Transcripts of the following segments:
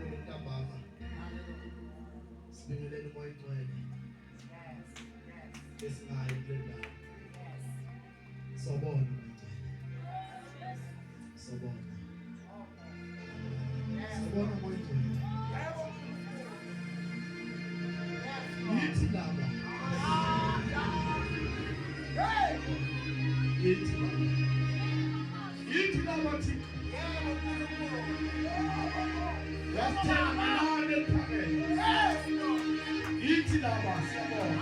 ntambama sibingelele umoya ogcwele esinayo kule ndawo. Sobona umoya ogcwele. Sobona umoya ogcwele. Yithi laba. Yithi laba thina. Yasithenga ephakeme. Yithi laba siyabona.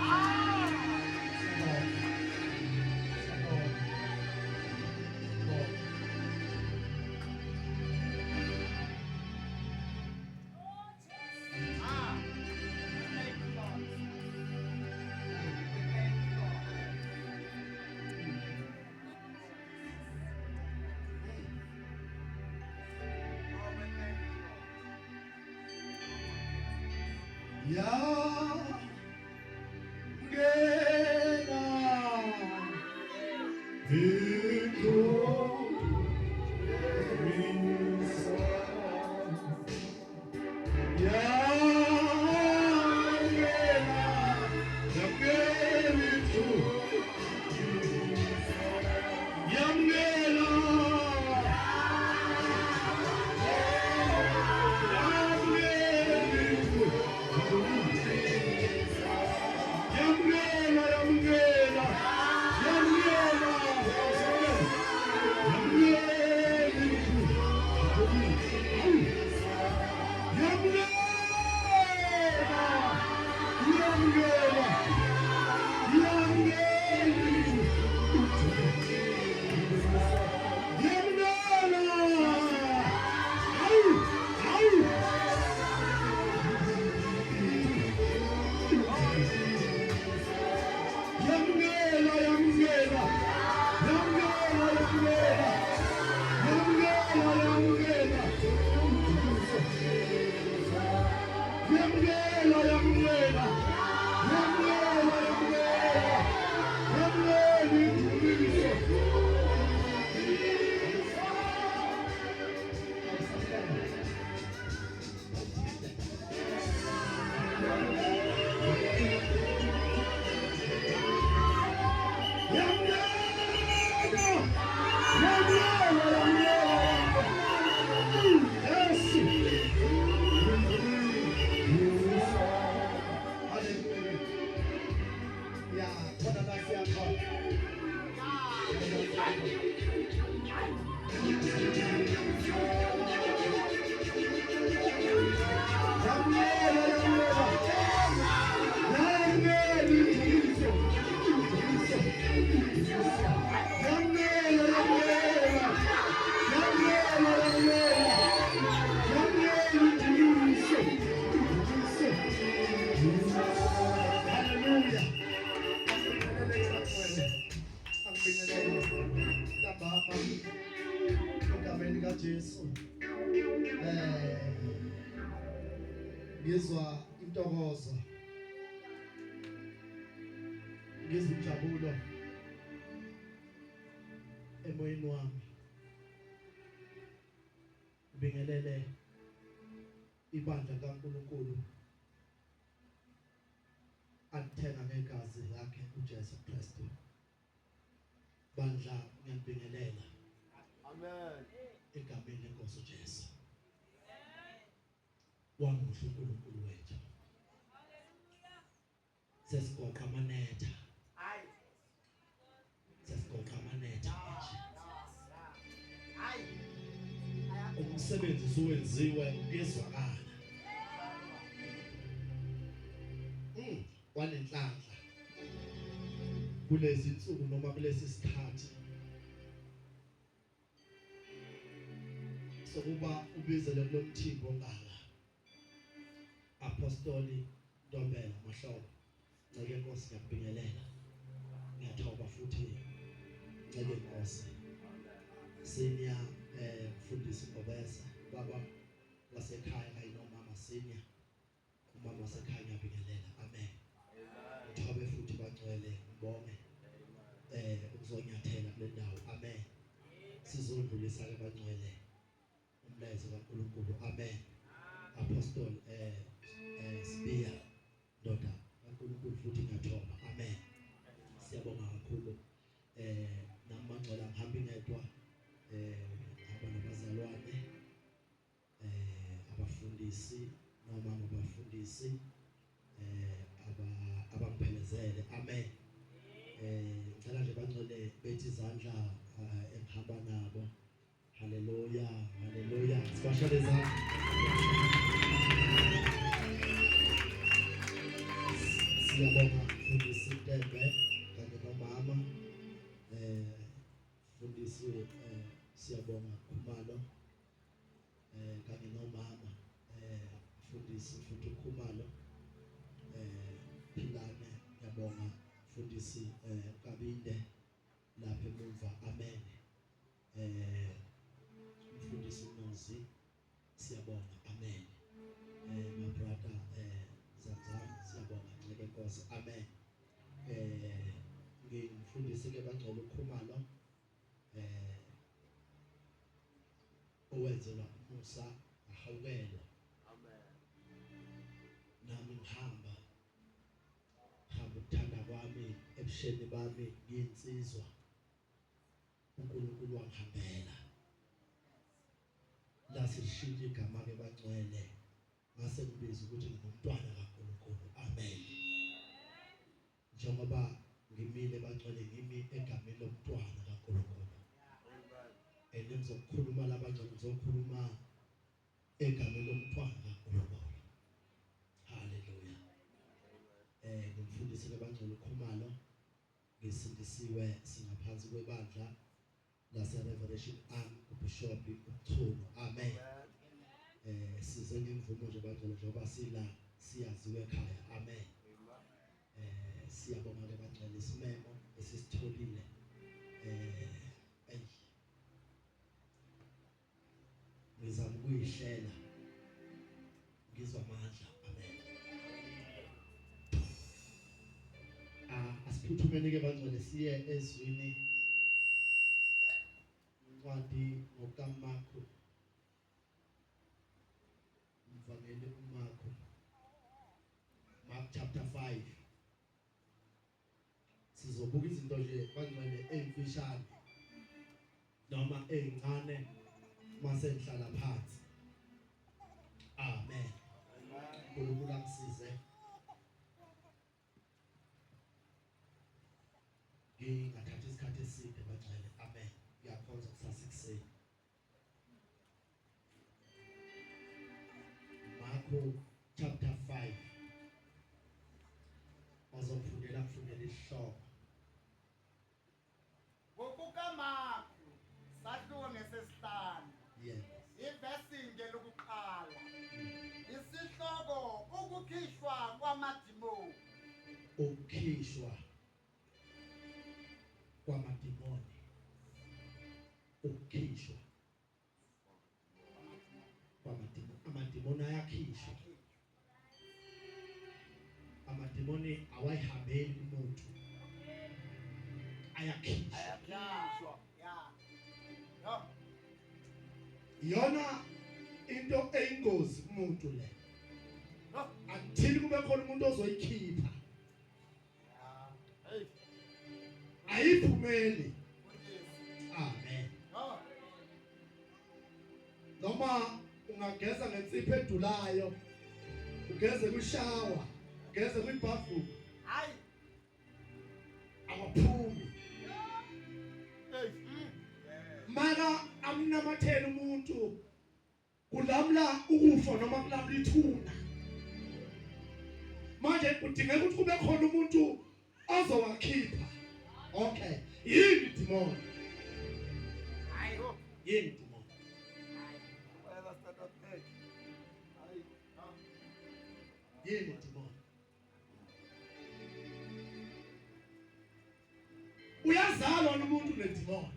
Ngizwa intokozo, ngizwa injabulo emoyeni wami. Ngibingelele ibandla kaNkulunkulu alithenga ngegazi lakhe uJesu Kristu. Bandla ngiyabingelela. Amen. Egameni lenkosi uJesu. Wamuhle uNkulunkulu wethu. Sesigoqa amanetha. Sesigoqa amanetha manje. Umsebenzi usuwenziwe ngezwakala. Wanenhlanhla. Kulezi insuku noma kulesi sikhathi sokuba ubizele lo mthimbo ngala. Apostoli Ntombela Mahlobo, ngeke Nkosi ngiyabingelela. Ngiyathoba futhi ngeke Nkosi. Senior mfundisi Ngobesa, baba wasekhaya kanye nomama senior. Umama wasekhaya ngiyabingelela. Amen. Ngithobe futhi bangcwele ngibonge ukuzonyathela kule ndawo. Amen. Sizodlulisa ke bangcwele umlayezo kaNkulunkulu. Amen. Apostle Spear ndoda kaNkulunkulu futhi ngiyathoba. Amen. Siyabonga kakhulu. Namangcwele ngihambi ngedwa ngihamba nabazalwane abafundisi noma abafundisi abangiphelezele. Amen. Ngicela nje bangcwele bethi izandla engihamba nabo. Haleluya, haleluya. Sibashale izandla. Siyabonga mfundisi Tembe kanye nomama mfundisi siyabonga Khumalo kanye nomama mfundisi futhi Khumalo Philane yabonga mfundisi Kabinde lapha emuva. Amen. Mfundisi Nozi siyabonga. Amen. My brother Zanzan siyabonga ngeke Nkosi. Amen. Ngimfundisi ke bangcwele uKhumalo owenzelwa umusa ahawukela. Amen. Nami ngihamba ukuthanda kwami ebusheni bami ngiyinsizwa uNkulunkulu wangihambela lasishintsha igama ke bangcwele ngase ngibiza ukuthi ngumntwana kaNkulunkulu. Amen. Njengoba ngimile bangcwele ngimi egameni lomntwana kaNkulunkulu. Engizokhuluma labangcwele ngizokhuluma egameni lomntwana kaNkulunkulu. Haleluya. Ngimfundisi ke bangcwele uKhumalo ngisindisiwe singaphansi kwebandla lase Revelation Arm uBishop uThuno. Amen. Size ngemvumo nje bangcwele njengoba sila siyaziwe ekhaya. Amen. Siyabonga ke bangcwele isimemo esisitholile ngizama ukuyihlela ngizwa amandla. Amen. Asiphuthumeni ke bangcwele siye ezwini incwadi ngokaMarko umvangeli uMarko Mark chapter 5. Sizobuka izinto nje bangcwele ezimfishane noma ezincane mase ngihlala phansi. Amen. uNkulunkulu amsize. Ngingathatha isikhathi eside bangcwele. Amen. Ngiyakhonza kusasa ekuseni. Marko chapter 5. Ozofundela mfundela isihloko. ngokukaMarko sahluko ngesesihlanu. Yes. Ivesi ngelokuqala. Isihloko ukukhishwa kwamadimoni. Ukukhishwa kwamadimoni. Ukukhishwa kwamadimoni. Amadimoni ayakhishwa. Amadimoni awayihambeli umuntu. Ayakhishwa. Yona into eyingozi kumuntu le. Until kube khona umuntu ozoyikhipha. Ayiphumeli. Amen. Noma ungageza ngensipho edulayo, ugeze kushawa, ugeze kwibathroom. Hayi. Awaphumi. Mara amnamathela umuntu kulamla ukufa noma kulamla ithuna. Manje kudingeka ukuthi kube khona umuntu ozowakhipha. Okay. Yini demon? Hayo. Yini demon? Whether start at 8. Yini demon? Uyazalwa nomuntu nedemon.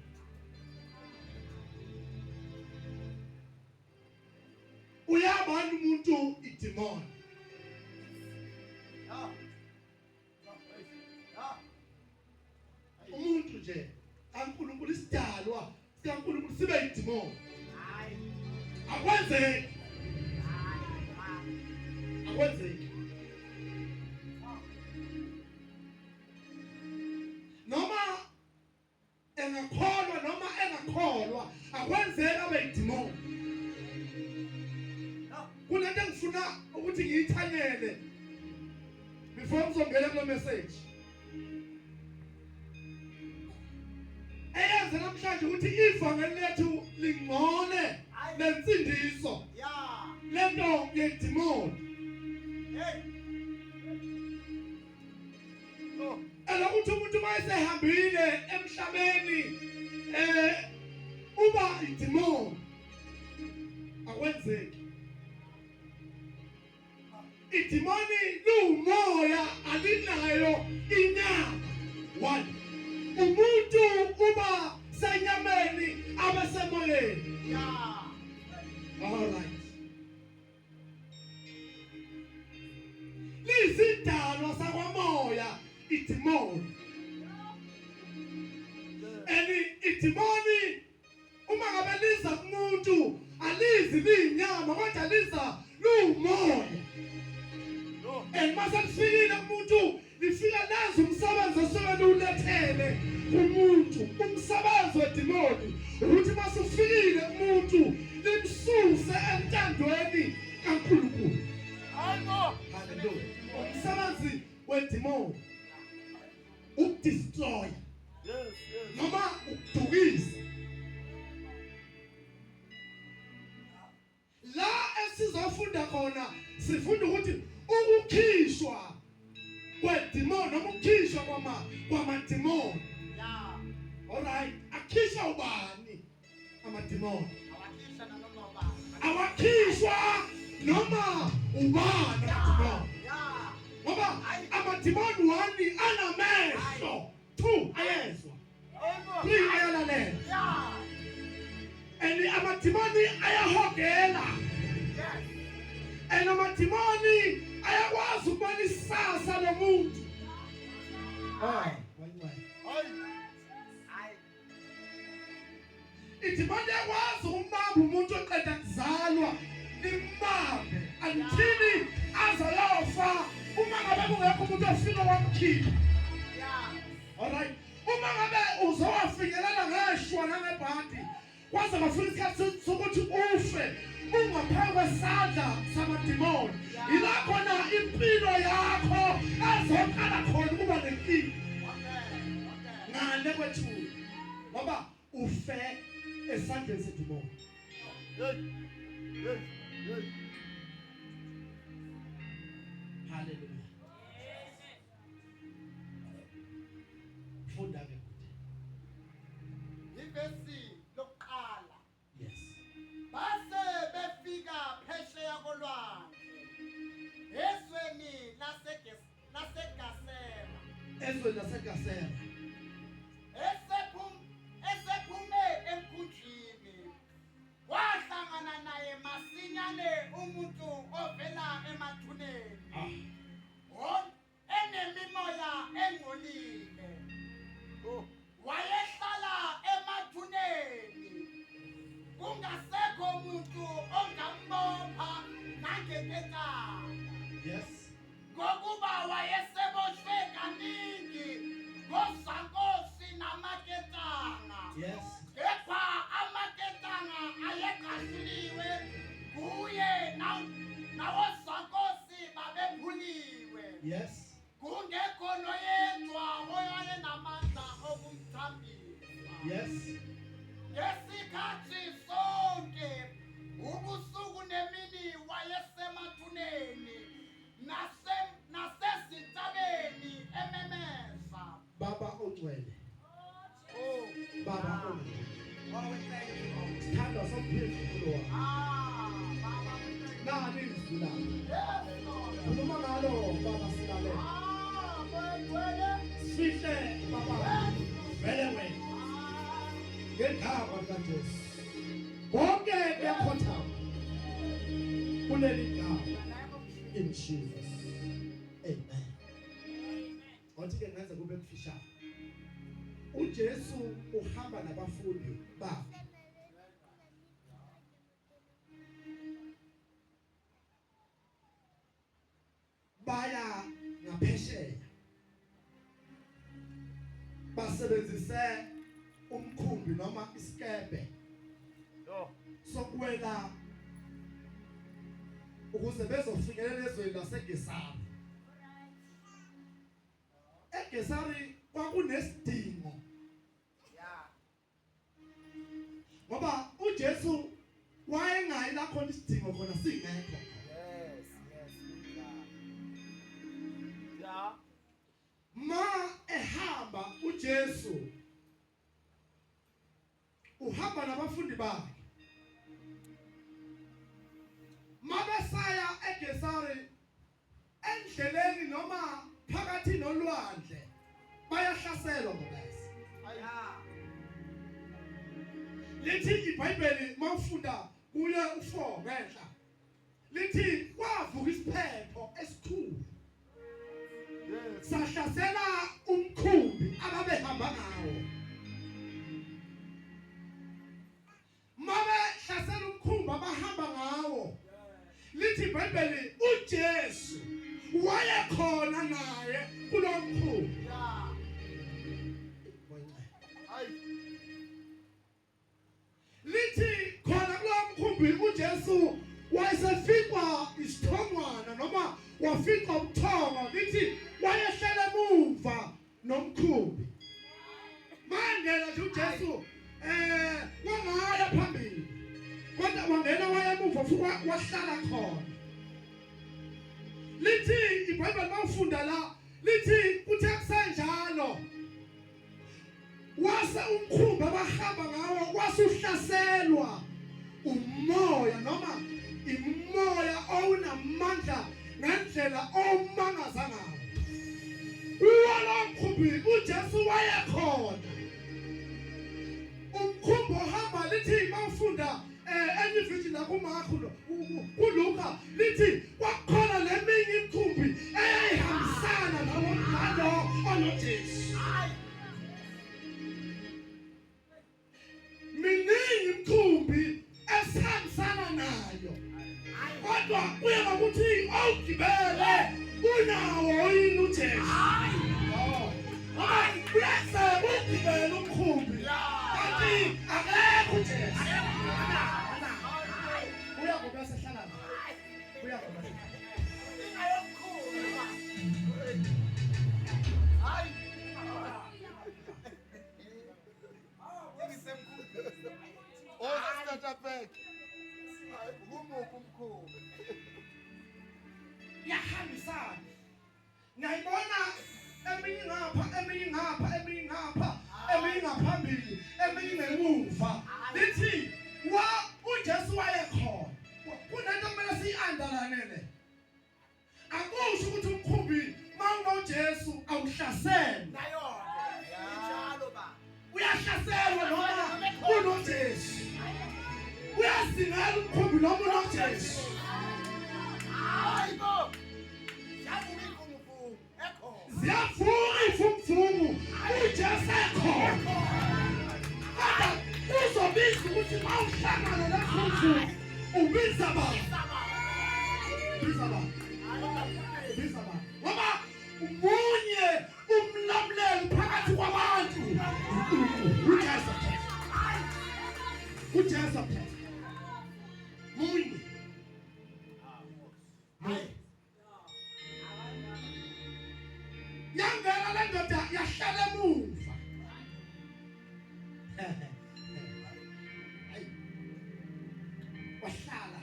Uyabani umuntu idemon. Umuntu nje kaNkulunkulu isidalwa sikaNkulunkulu sibe idemon. Hayi. Akwenzeki. akwenzeki. Noma engakholwa noma engakholwa akwenzeki abe idemon. Kunento engifuna ukuthi ngiyithanyele before ngizongena kule message. Eyenze namhlanje ukuthi ivangeli lethu lingcole lensindiso. Yeah. Lento yedemon. Hey. Oh. Elokuthi umuntu mayesehambile emhlabeni uba idemon akwenzeki. Idemoni lumoya alinayo inyama. One. Umuntu uba senyameni abesemoyeni. Yeah. All right. Lizidalwa sakwamoya idemoni. Idemoni uma ngabe liza kumuntu alizi linyama kodwa liza lumoya. And mase kufikile kumuntu lifika lazi umsebenzi osuke ulethele kumuntu. Umsebenzi wedemoni ukuthi mase ufikile kumuntu limsuse entandweni kaNkulunkulu. Hallelujah. Umsebenzi wedemoni ukudestroy. Yes. Noma ukudukisa. La esizofunda khona sifunda ukuthi ukukhishwa kwedemon noma ukukhishwa kwamademon. Yeah. All right, akhishwa ubani amademon? Awakhisha nanoma ubani. Awakhishwa noma ubani amademon. Yeah. Ngoba amademon wani anamehlo, 2 ayezwa, 3 ayalalela. Yeah. And amademoni ayahogela. Yes. And amademoni ayakwazi ukubona isasa lomuntu. Why? Idemoni yakwazi ukumbamba umuntu oqeda kuzalwa limbambe until azoyofa. Uma ngabe kungekho umuntu ofika wamkhipha. Yeah. All right. Uma ngabe uzowafinyelela ngeshwa nangebhadi kwaze ngafika isikhathi sokuthi ufe ungaphansi kwesandla samademoni. Ila khona impilo yakho ezoqala khona ukuba nenkinga. Okay. Ngale kwethu ngoba ufe esandleni sedemoni. Yes. Hallelujah. Funda ke kude. Ivesi lokuqala. Yes. Base befika phesheya kolwandle. Ezweni laseGasera. Ezweni laseGasera. Esephume emkhunjini. Wahlangana naye masinyane umuntu ovela emathuneni. Enemimoya engcolile. Wayehlala emathuneni. Kungasekho umuntu ongambopha nangenketanga. Yes. Ngokuba wayeseboshwe kaningi ngozankosi namaketanga. Yes. Kepha amaketanga ayekahluliwe kuye nawozankosi babephuliwe. Yes. Kungekho noyedwa owayenamandla okumthambisa. Yes. Ngesikhathi sonke ubusuku nemini wayesemathuneni nasezintabeni ememeza. Baba ongcwele. Oh, Baba ongcwele. oh, we thank you, Lord. Sithanda somphefumulo wakho. Baba, we thank you. Nali izwi lakho. Yes, Lord. Khuluma ngalo Baba silalela. Sihle Baba. Vele wena. Ngegama likaJesu. Bonke bekhothama. Kuleli gama. In Jesus. Amen. Wathi ke ngenza kube kufishana. uJesu uhamba nabafundi bakhe. basebenzise umkhumbi noma isikebe sokuwela ukuze bezofikelela ezweni laseGesari. eGesari kwakunesidingo ngoba uJesu wayengayi la khona isidingo khona singekho. Ma ehamba uJesu uhamba nabafundi bakhe. Mabesaya eGesari endleleni noma phakathi nolwandle bayahlaselwa ngobese. Lithi iBhayibheli mawufunda kuye u4 ngenhla lithi kwavuka isiphepho esikhulu sahlasela umkhumbi ababehamba ngawo. Mabe hlasela umkhumbi abahamba ngawo lithi iBhayibheli uJesu wayekhona naye kulo mkhumbi. Lithi khona kulo mkhumbi uJesu wayesefikwa isithongwana noma wafikwa ubuthongo. Lithi wayehlele emuva nomkhumbi. Mangena nje uJesu wangaya phambili kodwa wangena waya emuva futhi wahlala khona. Lithi iBhayibheli mawufunda la lithi kuthe kusenjalo wase umkhumbi abahamba ngawo wasuhlaselwa umoya noma imoya owunamandla ngendlela omangaza ngawo. Lo mkhumbi uJesu wayekhona. Umkhumbi ohamba lithi mawufunda eniviji nakuMarku kuLuka lithi kwakhona leminye imkhumbi eyayihambisana nalo onoJesu. Miningi imkhumbi esihambisana nayo kodwa kuya ngokuthi awugibele unawo yini uJesu. Kuyase ukugibela umkhumbi kanti akekho uJesu. Kuya ngoba sehlala kuya ngoba yahambisana. Ngiyayibona eminye ngapha eminye ngapha eminye ngapha eminye ngaphambili eminye ngemuva. Lithi uJesu wayekhona. Kunento kumele siyiandalanele. Akusho ukuthi umkhumbi mawunoJesu awuhlasele. Uyahlaselwa noma unoJesu. Uyazingela umkhumbi noma unoJesu. Ziyavuka imfumfumu uJesu ekhona. Kodwa uzobiza ukuthi mawuhlangana nemfumfumu ubiza bani? Ubiza bani? Ubiza bani? Ngoba umunye umlamuleli phakathi kwabantu uJesu. uJesu munye. Yangena le ndoda yahlala emuva. Wahlala.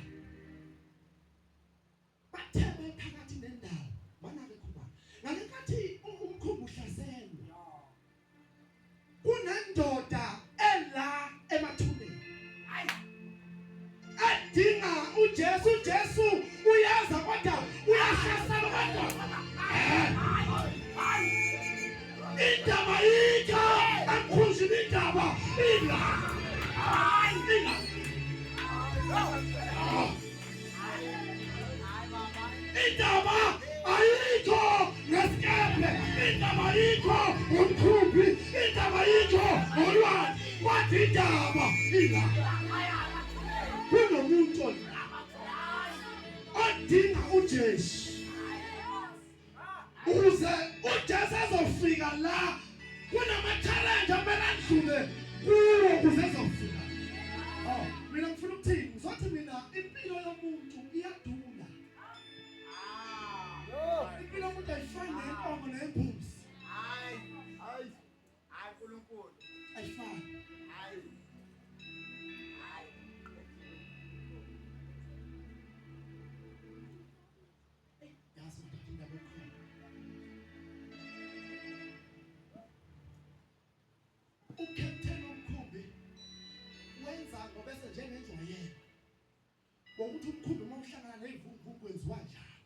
Bathebe phakathi nendawo. Manake khona. Ngalekathi umkhumbi uhlaselwe. Kunendoda ela emathuneni. Adinga uJesu uyaza kodwa uyahlasela kodwa. Indaba yitho akhushini indaba ila. Indaba ayikho ngesikephe. Indaba yikho umkhumbi. Indaba yikho olwandle. Wathi indaba ila. Kunomuntu odinga uJesu. Ukuze uJesu azofika la kunama enkulu. ayifani. Hayi. Hayi. Yazi ngithatha indaba ekhona. Ukapteni omkhumbi wenza ngoba bese njengenjwayelo. Ngokuthi umkhumbi uma uhlangana nezivunguvungu kwenziwa njalo.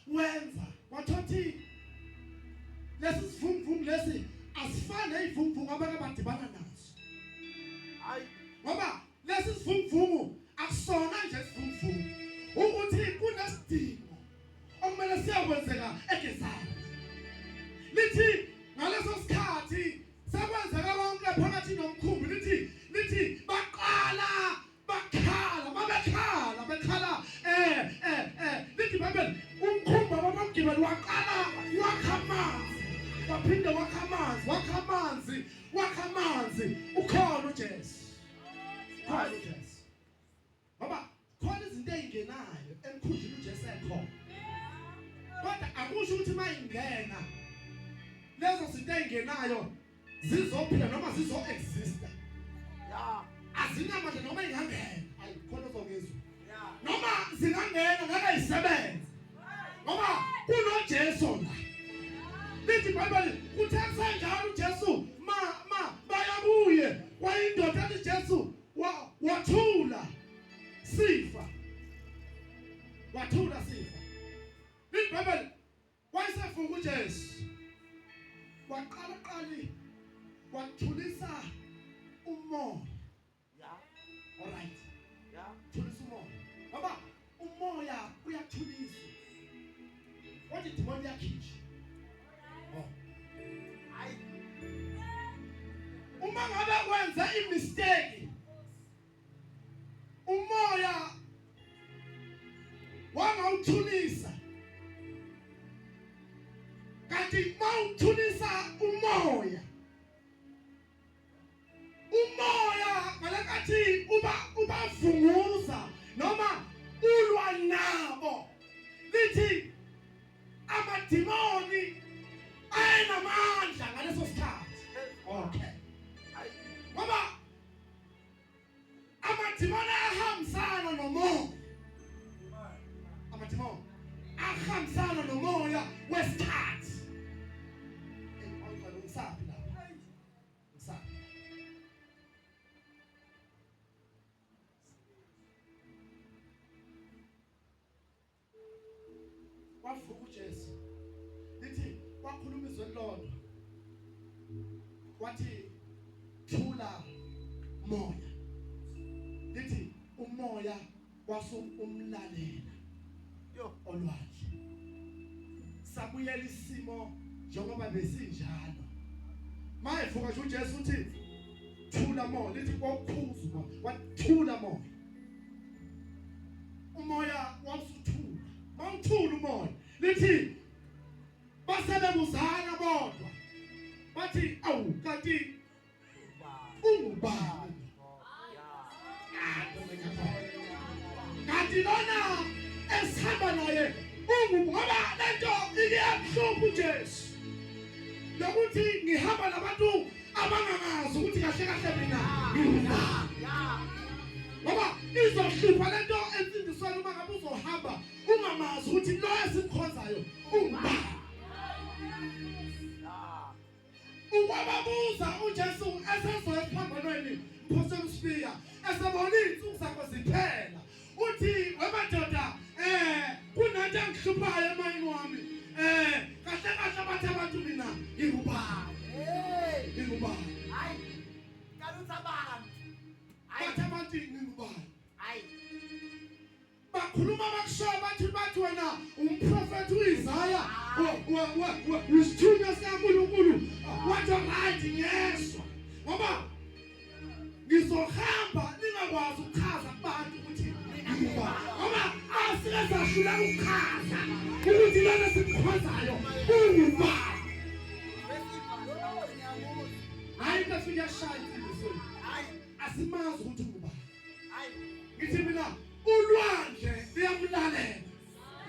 Wenza wathothi lesi sivunguvungu lesi asifane nezivunguvungu abake badibana nazo. Hayi. Ngoba lesi sivunguvungu akusona nje isivunguvungu. Ukuthi kunesidingo okumele siyakwenzeka egezani. Lithi ngaleso sikhathi sekwenzeka konke phakathi nomkhumbi lithi baqala bekhala lithi Bible umkhumbi abamgibeli waqala wakha amanzi wakha amanzi ukhona uJesu. Khona uJesu. Baba khona izinto ezingenayo emkhunjini uJesu ekhona. Kodwa akusho ukuthi mayingena lezo zinto ezingenayo zizophila noma zizo-exista. Ya. Azinamandla noma ingangena. Ayi khona uzongezwa. Ya. Noma zingangena ngeke zisebenze. Ngoba kunoJesu la. Lithi iBhayibheli kuthe kusenjalo uJesu bayabuye wayindoda ethi Jesu wathula sifa. Lithi iBhayibheli wayesefunga uJesu. Waqala wathulisa umoya. Ya. Alright. Ya. Thulisa umoya. Baba umoya uyathulisa. Wathi demoni yakhishwa. Oh. Hayi. Uma ngabe wenza imistake umoya wangawuthulisa. Kanti mawuthulisa umoya ngalakathi ubavunguza noma ulwa nabo. Lithi amadimoni ayinamandla ngaleso sikhathi. Okay. Hayi. Ngoba amadimoni ahambisana nomoya. Amadimoni ahambisana nomoya wesikhathi. Ngisaphi lapha? Ngisaphi? Wavuka uJesu. Lithi wakhuluma izwi lodwa. Wathi thula moya. Lithi umoya wasumlalela Yo. olwandle. Sabuyela isimo njengoba besinjalo. Mayevuka nje uJesu uthi thula moya. Lithi kwakukhuzwa wathula moya. Umoya wasuthula. Mawuthula umoya. Lithi basebebuzana bodwa. Bathi awu kanti ungubani? Kanti lona esihamba naye ngoba lento iyamhlupha uJesu. Lokuthi ngihamba nabantu abangangazi ukuthi kahle kahle mina ngingubani. Ya. Ngoba izohlupha lento ensindisweni uma ngabe uzohamba ungamazi ukuthi lo esimkhonzayo ungubani. Ya. Ukwababuza uJesu esezoya esiphambanweni Mphoseni uSifiya esebona izinsuku zakho ziphela. Uthi wemadoda kunanto engihluphayo emayini wami. Kahle bathi abantu mina ngingubani. Hey. Ngingubani. Hayi. Kalutha abantu. Bathi abantu ngingubani. Hayi. Bakhuluma bakushoya bathi wena umprofeti uIsaya usithunywa sikaNkulunkulu. Wathi right ngiyeswa. Ngoba ngizohamba ningakwazi ukuchaza kubantu ukuthi ngingubani. Ngoba asike sahlula ukuchaza ukuthi lona simkhonzayo ungubani. Hayi bafika yashaya insizweni. Hayi. Asimazi ukuthi ungubani. Hayi. Ngithi mina ulwandle liyamlalela.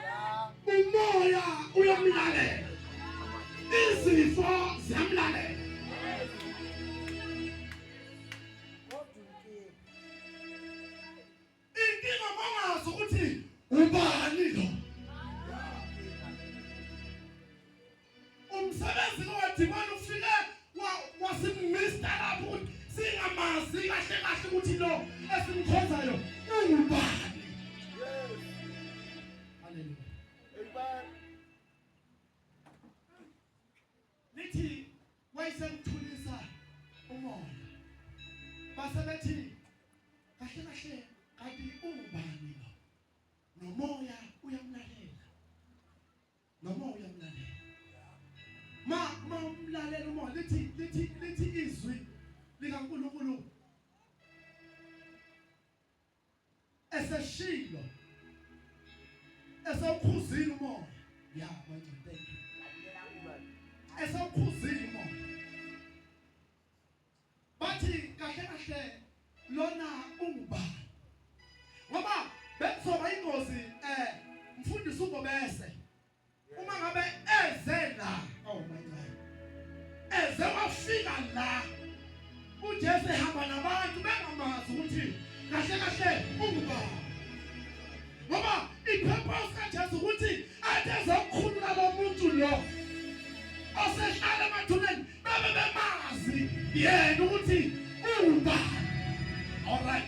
Ya. Umoya uyamlalela. Izifo ziyamlalela. Inkinga mangazi ukuthi ubani lo. Umsebenzi lowadimana ufike wasimista lapho ukuthi singamazi kahle kahle ukuthi lo esimkhonzayo ungubani. Hallelujah. Lithi wayesemthulisa umoya. Base bethi kahle kahle kanti ungubani lo? Nomoya uyamlalela. Nomoya uyamlalela. Ma umlalela umoya lithi izwi likaNkulunkulu eseshilo esawukhuzile umoya. Ya manje thank you. Esawukhuzile umoya. Bathi kahle kahle lona ungubani. Ngoba benzoba ingozi mfundisi uGobese. Uma ngabe ezela oh my God. Eze wafika la uJesu ehamba nabantu bengamazi ukuthi kahle kahle ungubani. Ngoba ipurpose kaJesu ukuthi athi ezokhulula lo muntu lo osehlala emathuneni bebe bemazi yena ukuthi ungubani. All right.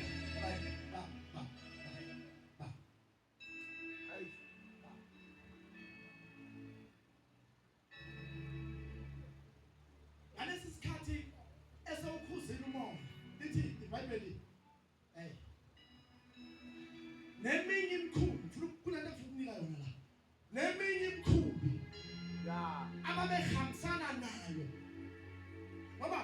Neminye imkhumbi kunento fukunika yona la. Neminye imkhumbi ababehambisana nayo. Ngoba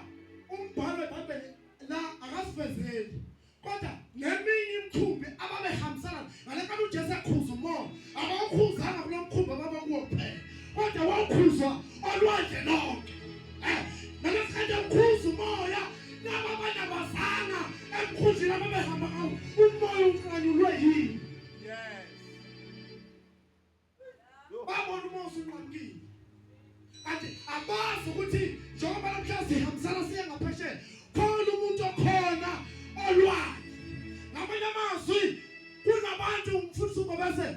umbhalo weBhayibheli la akasivezeli. Kodwa neminye imkhumbi ababehambisana ngale kanti uJesu ekhuza umoya. Akawukhuzanga kulo mkhumbi abakuwo kuphela. Kodwa wawukhuzwa olwandle lonke. Nalesikhathi ekhuza umoya laba abanyabazana emkhunjini ababehamba ngawo umoya unkanyulwe yini. Yes. Babona umoya usunqamkile. Kanti abazi ukuthi njengoba namhlanje sihambisana siye ngaphesheya khona umuntu okhona olwandle. Ngamanye amazwi kunabantu umfundisi uGobese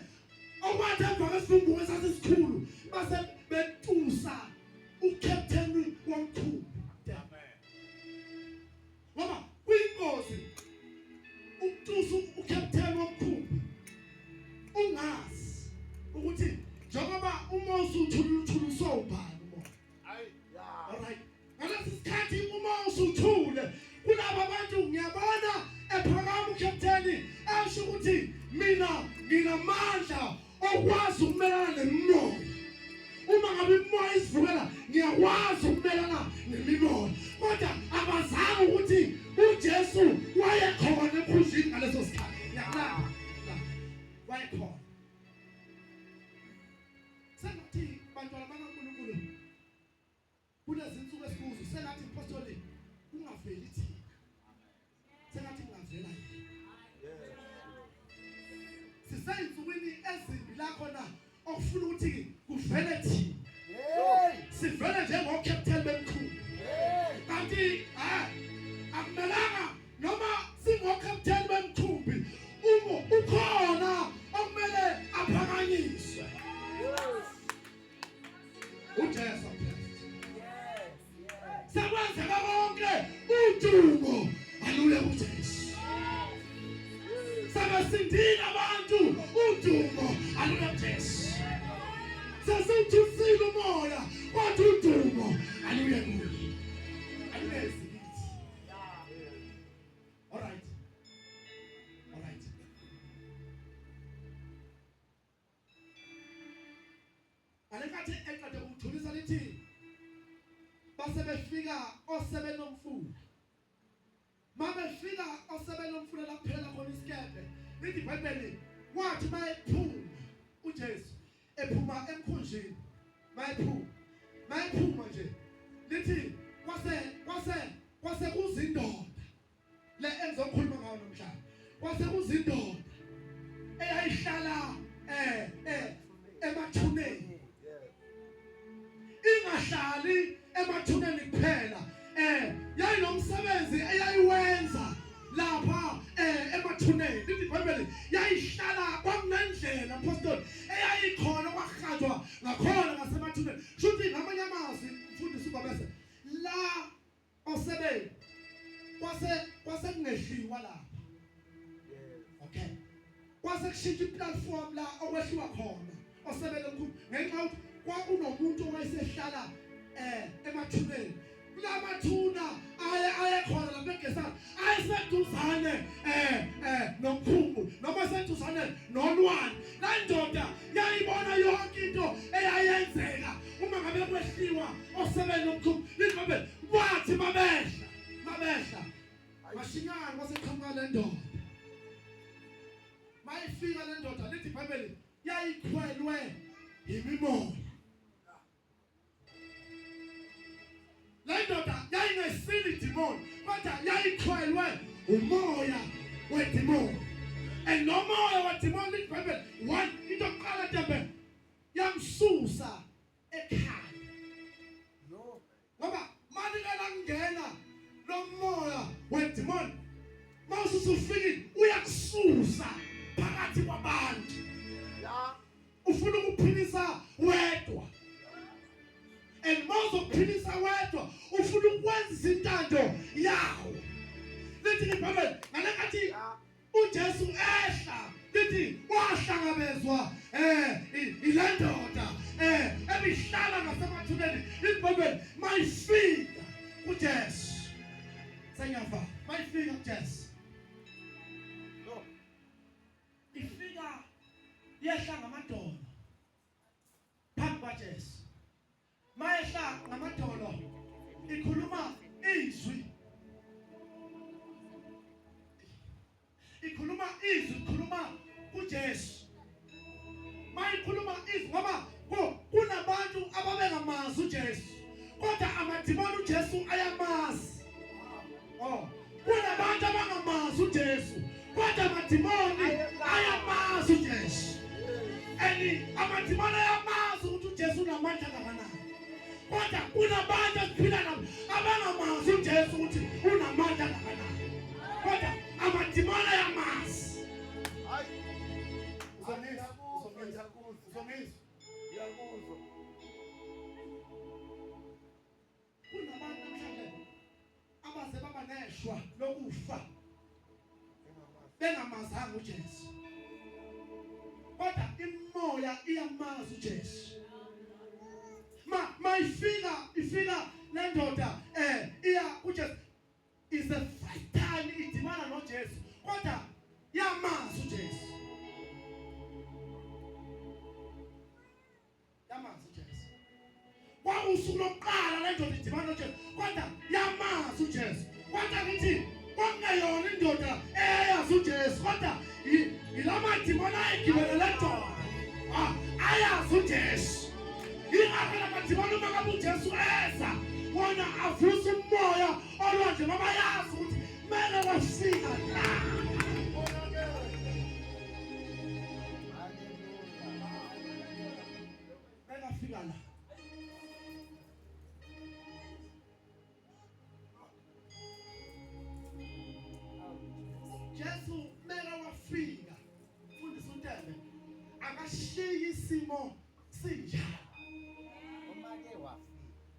okwathi emva kwesibungu esasikhulu base betusa uCaptain womkhulu. Ngoba kuyingozi ukutusa uCaptain womkhulu ungazi ukuthi njengoba umoya usuthuluswa ubani umoya. All right. Ngalesi sikhathi umoya usuthule kulabo abantu ngiyabona ephakama uCaptain asho ukuthi mina nginamandla okwazi ukumelana nemimoya. Uma ngabe imimoya isivukela ngiyakwazi ukumelana nemimoya. Kodwa abazange ukuthi uJesu wayekhona emkhunjini ngaleso sikhathi. Yakulapha wayekhona. Sengathi bantwana bakaNkulunkulu kulezi insuku esikuzo sengathi impostoli ungaveli thina. Sengathi kungavela yini. Sisayinsukwini ezimbi la khona okufuna ukuthi kuvele thina. Sivele njengoCaptain bemkhulu. Kanti akumelanga noma singoCaptain bemkhumbi ukhona okumele aphakanyiswe. uJesu sekwenzeka konke udumo alule uJesu. Sebesindile abantu udumo alule uJesu. Sesithusile umoya kodwa udumo alule kuye. Alule isithi. All right. Alekathi eqede ukuthulisa lithi base befika osebenomfula. Mabefika osebenomfula laphela khona isikebe. Lithi iBhayibheli wathi mayephuma uJesu ephuma emkhunjini. Mayephuma nje. Lithi kwase kuzindoda le engizokhuluma ngayo namhlanje. Kwase kuzindoda eyayihlala emathuneni. ingahlali emathuneni kuphela yayinomsebenzi eyayiwenza lapha emathuneni lithi iBhayibheli yayihlala kwakunendlela apostoli eyayikhona kwahlanjwa ngakhona ngasemathuneni futhi ngamanye amazwi mfundisi ubabese la osebe kwase kunehliwa lapha okay kwase kushintsha iplatform la okwehliwa khona osebele mkhulu ngenxa yokuthi kwakunomuntu owayesehlala emathuneni kulamathuna ayekhona lapha eGesani ayeseduzane nomkhumbu noma seduzane nolwani la ndoda yayibona yonke into eyayenzeka uma ngabe kwehliwa osebele nomkhumbu liqhabe kwathi mabehla mashinyana kwaseqhamuka le ndoda mayifika le ndoda lithi iBhayibheli yayikhwelwe yimimoya le ndoda yayingesili demon kodwa yayikhwelwe umoya wedemon and no moya wedemon lithi iBhayibheli one into yokuqala tembe yamsusa ekhaya ngoba manikela ngena lo moya wedemon mawususa ufikile uyakususa phakathi kwabantu ufuna ukuphilisa wedwa and mawuzophilisa wedwa ufuna ukwenza izintando yawo lithi iBhayibheli ngalekathi uJesu ehla lithi wahlangabezwa ile ndoda ebihlala ngasemathuneni iBhayibheli mayifika uJesu senyafa mayifika uJesu ifika yehla ngamadolo phambi kwaJesu mayehla ngamadolo ikhuluma izwi ikhuluma kuJesu mayikhuluma izwi ngoba kunabantu ababengamazi uJesu kodwa amadimoni uJesu ayamazi kunabantu abangamazi uJesu kodwa amadimoni ayamazi uJesu amadimoni ayamazi ukuthi uJesu unamandla kangakanani kodwa kunabantu esiphila nabo abangamazi uJesu ukuthi unamandla kangakanani kodwa amadimoni ayamazi kunabantu mhlawumbe abaze baba neshwa lokufa bengamazanga uJesu kodwa imoya iyamazi uJesu ifika le ndoda iya uJesu is the first time idimana noJesu kodwa yamazi uJesu kwausuku lokuqala le ndoda idimana noJesu kodwa yamazi uJesu kodwa ngithi kwakungeyona indoda eyazi uJesu kodwa ilamadimoni ayigibele le ndoda ayazi uJesu ingakho lamadimoni uma ngabe uJesu eza wona avusa umoya olwandle ngoba yazi ukuthi kumele wafika la fika la Jesu mele wafika mfundisi uNtebe akashiyi isimo sinjalo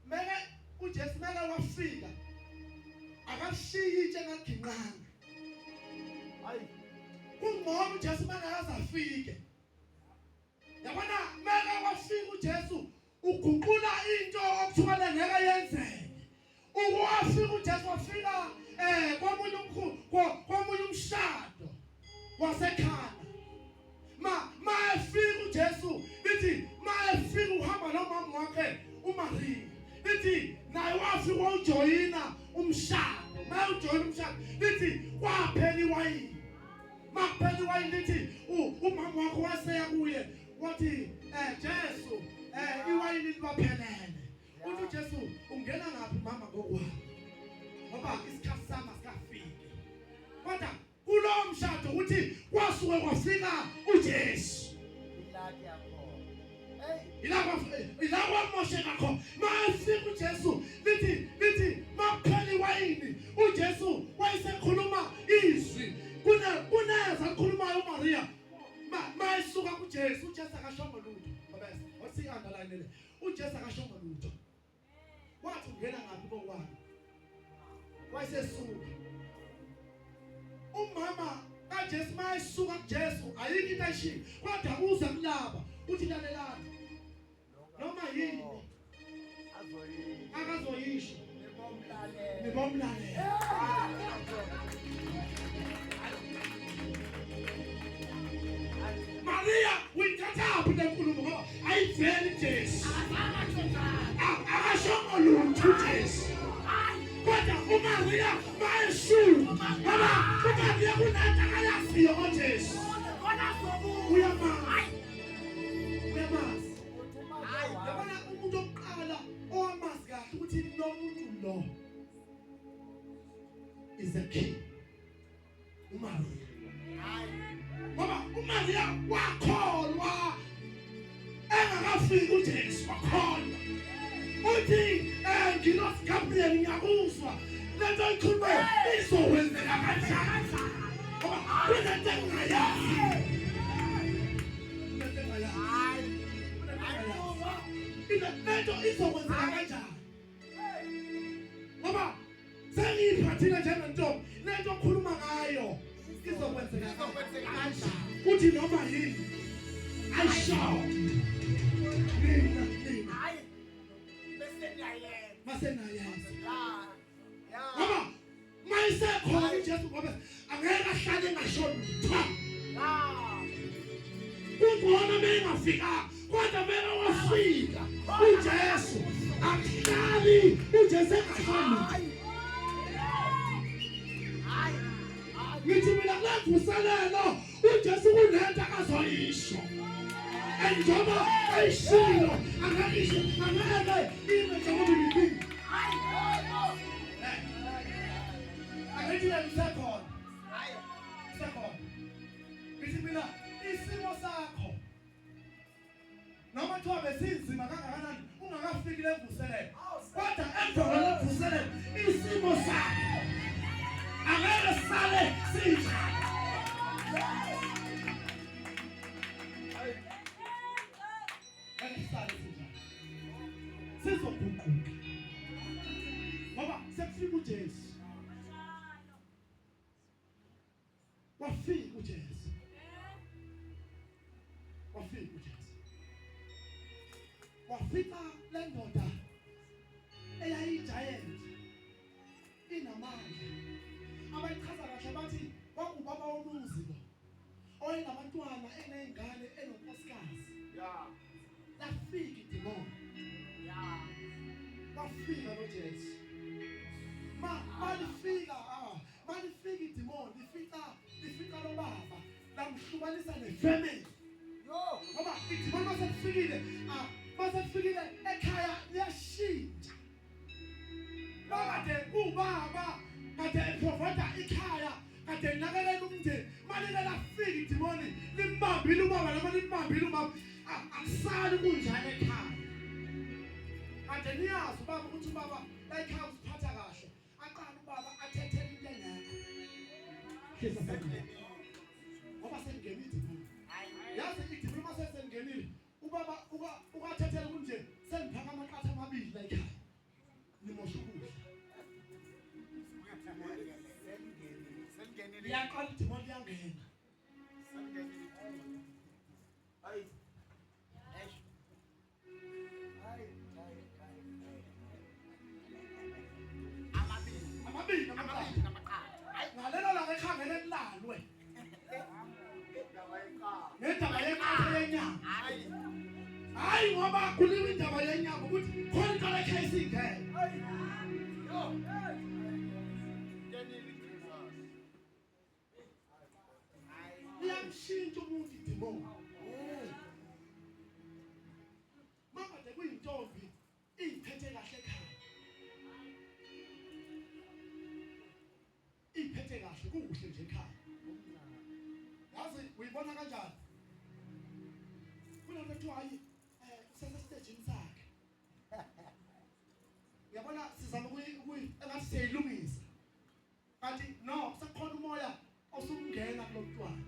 mele uJesu mele wafika akashiyi njengaginqanga kungcono uJesu mele azafike yabona mele wafika uJesu uguqula into okuthiwa ngeke yenzeke uwafika uJesu wafika komunye umshado wasekhaya mayefika uJesu lithi mayefika uhamba nomama wakhe uMaria lithi naye wafika ujoyina umshado mayujoyina umshado lithi kwaphela iwayini makuphela iwayini lithi umama wakho waseya kuye wathi Jesu iwayini libaphelele uthi uJesu ungena ngaphi mama ngokwami ngoba isikhathi sami asikafiki kodwa kulo mshado uthi kwasuke kwafika uJesu ilapho Moshe ngakho wayesesuka umama kaJesu mayesuka kuJesu ayikho into ayishiya kodwa uza kulaba uthi lalelani noma yini akazoyisho nibomlalela Maria uyithatha uphi lenkulumo ngoba ayiveli Jesu akashongo lutho Jesu kodwa uMaria mayeshuka ngoba uMaria kunanta akayafika ngoJesu uyamazi yabona umuntu oqala owamazi kahle ukuthi lo muntu lo is a king uMaria ngoba uMaria wakholwa engakafiki uJesu wakholwa uthi ngilosi Gabriel ngiyakuzwa lento ikhulume izokwenzeka kanjani ngoba kunento engayazi lento izokwenzeka kanjani ngoba sengiyiphathile njengentombi lento okhuluma ngayo izokwenzeka kanjani uthi noma yini I shout mina hayi bese niyayenza masenayenza ya ngoba mayisekhona uJesu ngoba angeke ahlale engashoni cha kungona mengafika kodwa mena wafika uJesu akuhlali uJesu engashoni ngithi mina kulevuselelo uJesu kunento akazoyisho njengoba ayishilo angakisho angeke ime njengoba ibili angithi ngisekhona sekhona ngithi mina isimo sakho noma kuthiwa besinzima kangakanani ungakafiki levuselelo kodwa emva kwalevuselelo isimo sakho angeke sale sinjani sizoguquka ngoba sekufika uJesu wafika uJesu wafika le ndoda eyayigiant inamandla abayichaza kahle bathi kwakubaba womuzi lo oyinabantwana eneyingane enonkosikazi lafika idimoni bafika noJesu malifika idimoni lifika lo baba lamhlukanisa nefamily ngoba idimoni masekufikile ekhaya liyashintsha kade ubaba kade eprovide ikhaya kade nakekela umndeni malike lafika idimoni limbambile ubaba noma limbambile umama akusali kunjalo ekhaya kade niyazi ubaba ukuthi ubaba ekhaya usiphatha kahle aqala ubaba athethele into engekho ngoba sengene idimoni yazi idimoni masesengenile ubaba ukathethele kunje sengiphaka amaqatha amabili la ekhaya nimosha ukudla yaqala idimoni liyangena amabili ngalelo langa ekhangele kulalwe ngendaba yenkatho yenyama hayi ngoba kuliwe indaba yenyama ukuthi khona into ekhaya isingene liyamshintsha umuntu idimoni makade kuyintombi iphethe kahle ekhaya iphethe kahle kuhle nje ekhaya yazi uyibona kanjani kunento ethiwa hayi sesesitejini sakhe uyabona sizama engathi siyayilungisa kanti no sekukhona umoya osungena kulomntwana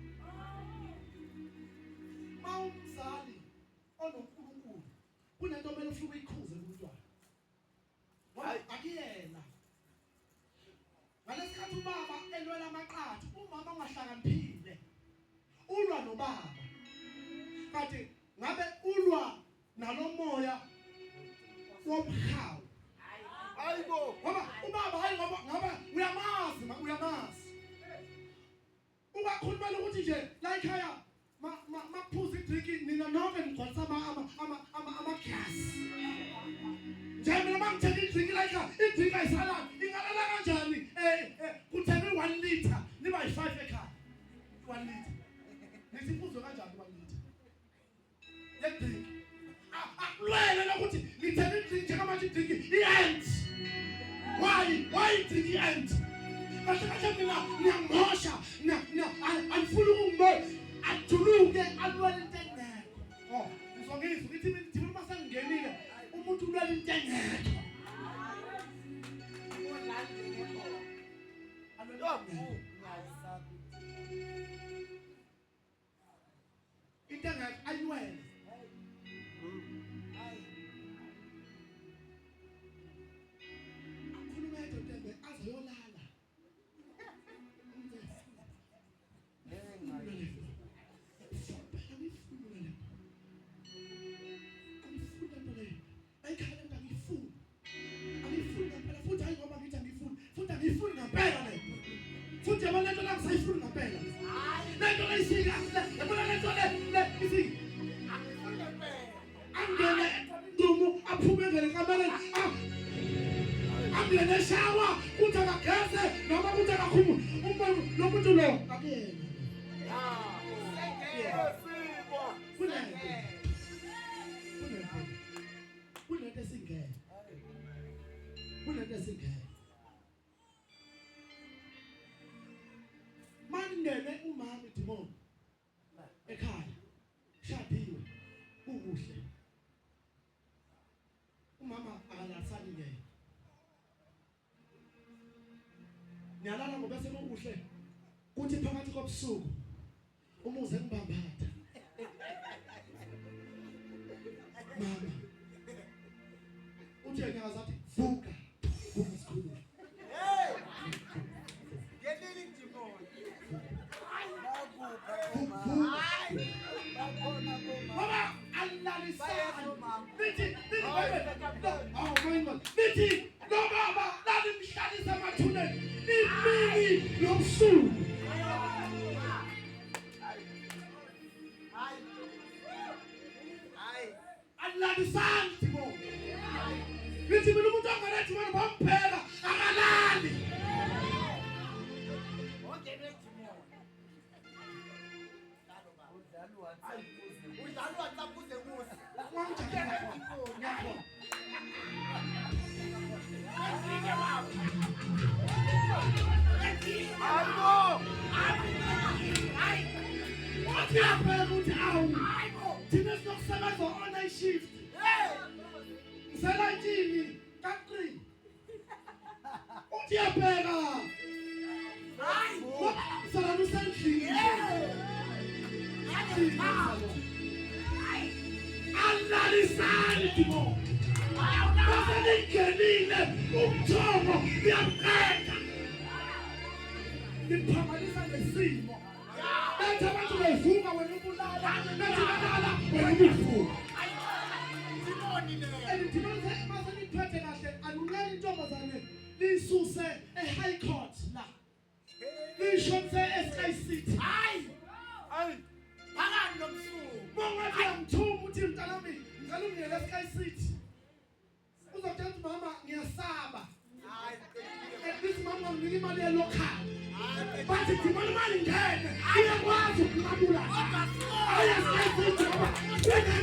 mawumzali ononkulunkulu kunento omele ufike uyikhuze kumntwana ngoba akuyena uhlakaniphile ulwa nobaba kanti ngabe ulwa nalomoya womhawu Hayibo. ngoba ubaba hayi ngoba uyamazi ungakhulumela ukuthi nje la ekhaya maphuza idrink nina nonke nigcwalisa ama-gas nje mina mangithenga idrink la ekhaya idrink ayisalala ingalala kanjani kuthenge 1 liter niba yi-5 ekhaya 1 liter nisiphuzwe kanjani 1 liter yedrink akulwele lokuthi ngithenge idrink njengamanje idrink i-end why idrink i-end kahle mina ngiyangimosha angifuni ajuluke alwele into engekho ngizongizwa ukuthi thina uma sengingenile umuntu ulwele into engekho into engekho alwele akhulume edotembe azoyolala futhi abantu la kusayifuna ngempela lento leyisika yabona lento le isika angene dumu aphume ngene kamereni angene shawa uthi akageze noma uthi akakhumu umuntu nomuntu lo akuyena kunento esingene mangene umama Dimoni ekhaya shadiwe kuhle umama akalasani ngeke niyalala ngoba sekuhle kuthi phakathi kobusuku umuze ngibambatha mama uthi ngeke azathi vuka isikhulu Mama, Nithi no baba lali mhlalisa emathuneni imini nobusuku alalisani Timo nithi mina umuntu angalethi mina bamphela akalali Niphamalisa nesimo. Bethe abantu bevuka wena ubulala, bethi balala wena ubuvuka. Dimoni le. Dimoni mase niphethe kahle alungela intombazane lisuse eHigh Court la. Lishonse eSky City. Hayi. Phakathi nomsuku. Mongathi ngithuma uthi mntanami ngicela ungiyele eSky City. Uzothatha mama ngiyasaba. Hayi. Ethi mama ngike imali yelokhali. Bathi Dimoni mali ngene iyakwazi ukunqabula ayasithi ngoba wena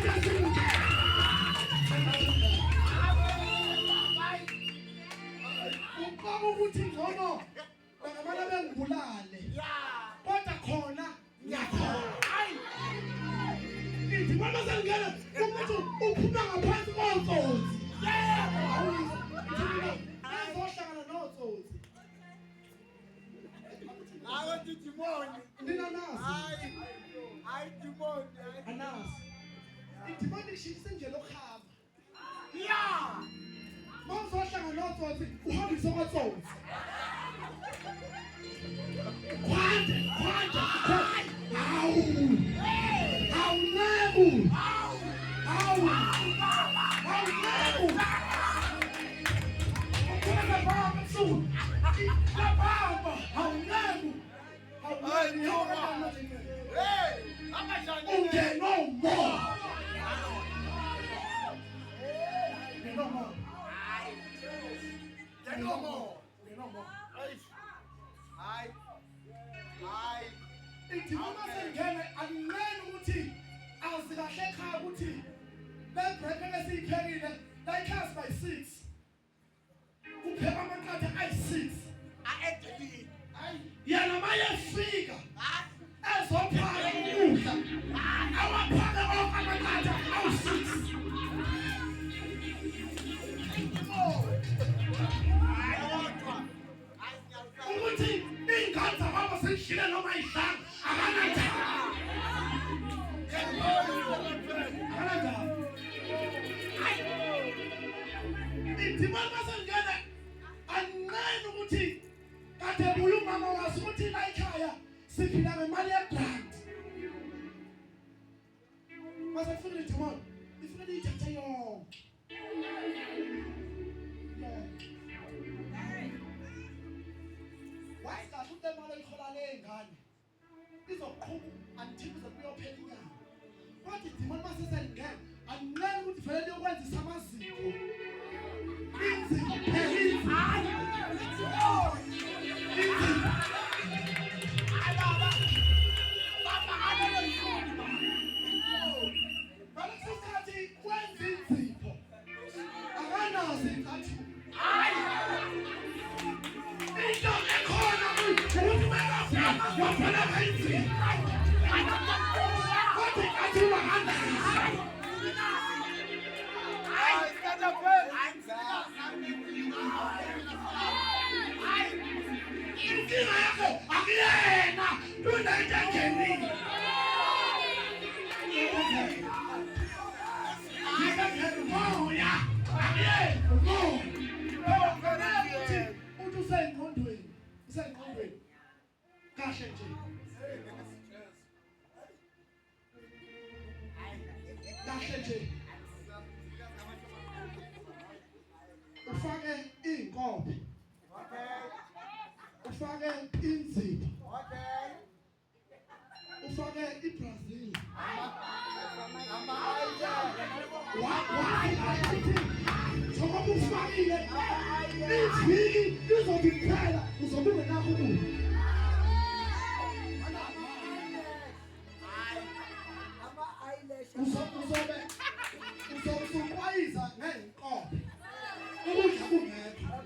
ukubona ukuthi ngono bangamala bengibulale kodwa khona ngiyakhona hayi Dimoni sengene umuntu uphuma ngaphansi kotsotsi azohlangana notsotsi Hayi Dimoni nina nasi hayi Dimoni anasi Dimoni shisa nje lokhaba mawuzohlangana notsotsi uhambise kwatsotsi kwande No more. No more. Hayi. Hayi. Ithi uma sengene akumele ukuthi azikahle ekhaya ukuthi le break ebesiyiphekile la class by 6 kupheka amaqatha ayi6 Aedeli. hayi yana mayefika ezophaka ukudla awaphaka onke amaqatha awu6 ukuthi ingane zababa seshile noma ihlanga akanandaba ithi mama sengene anqene ukuthi kade buya umama wazi ukuthi la ekhaya siphila ngemali yegrant mase kufika ithimoni ifuna ithathe yonke wazi kahle ukuthi imali oyikhola lengane izoqhubha until kuze kuyophela inyanga kwathi idimoni masesengene anqene ukuthi vele liyokwenza amaziko inzima phela Balesikhathi kwenza inzipho akanazi inkathi into ekhona ukuthi wafuna inzipho kodwa inkathi ungahamba inkinga yakho akuyena lunento engenile moya akuyena moya uthi usengqondweni kahle nje kahle nje ufake iy'nkobe ufake inzipho ufake iBrazil njengoba ufakile iviki lizobe kuphela uzobe ungenakho ukudla uzobe usukwayiza ngey'nkobe ukudla kungekho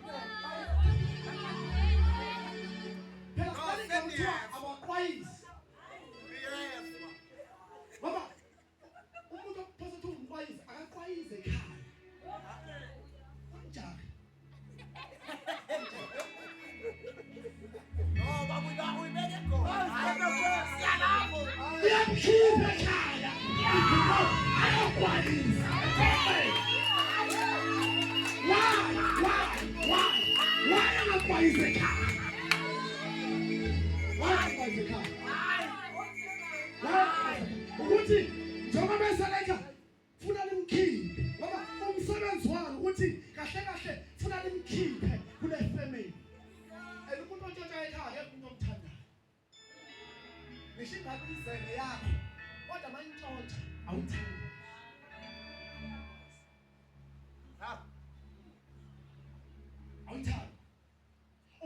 phela kubalika kuthiwa abaqwayizi ngoba umuntu ophosa ukuthi ungumqwayizi akaqwayize ekhaya njani uyamkhipha ekhaya ayaqwayiza why angaqwayize ekhaya ukuthi njengoba beseleka funa limkhiphe ngoba umsebenzi walo ukuthi kahle kahle funa limkhiphe kule family umuntu ontshontsha ekhaya umuntu omthandayo ngisho ingabe izene yakho kodwa mayintshontsha awuthandi awuthandi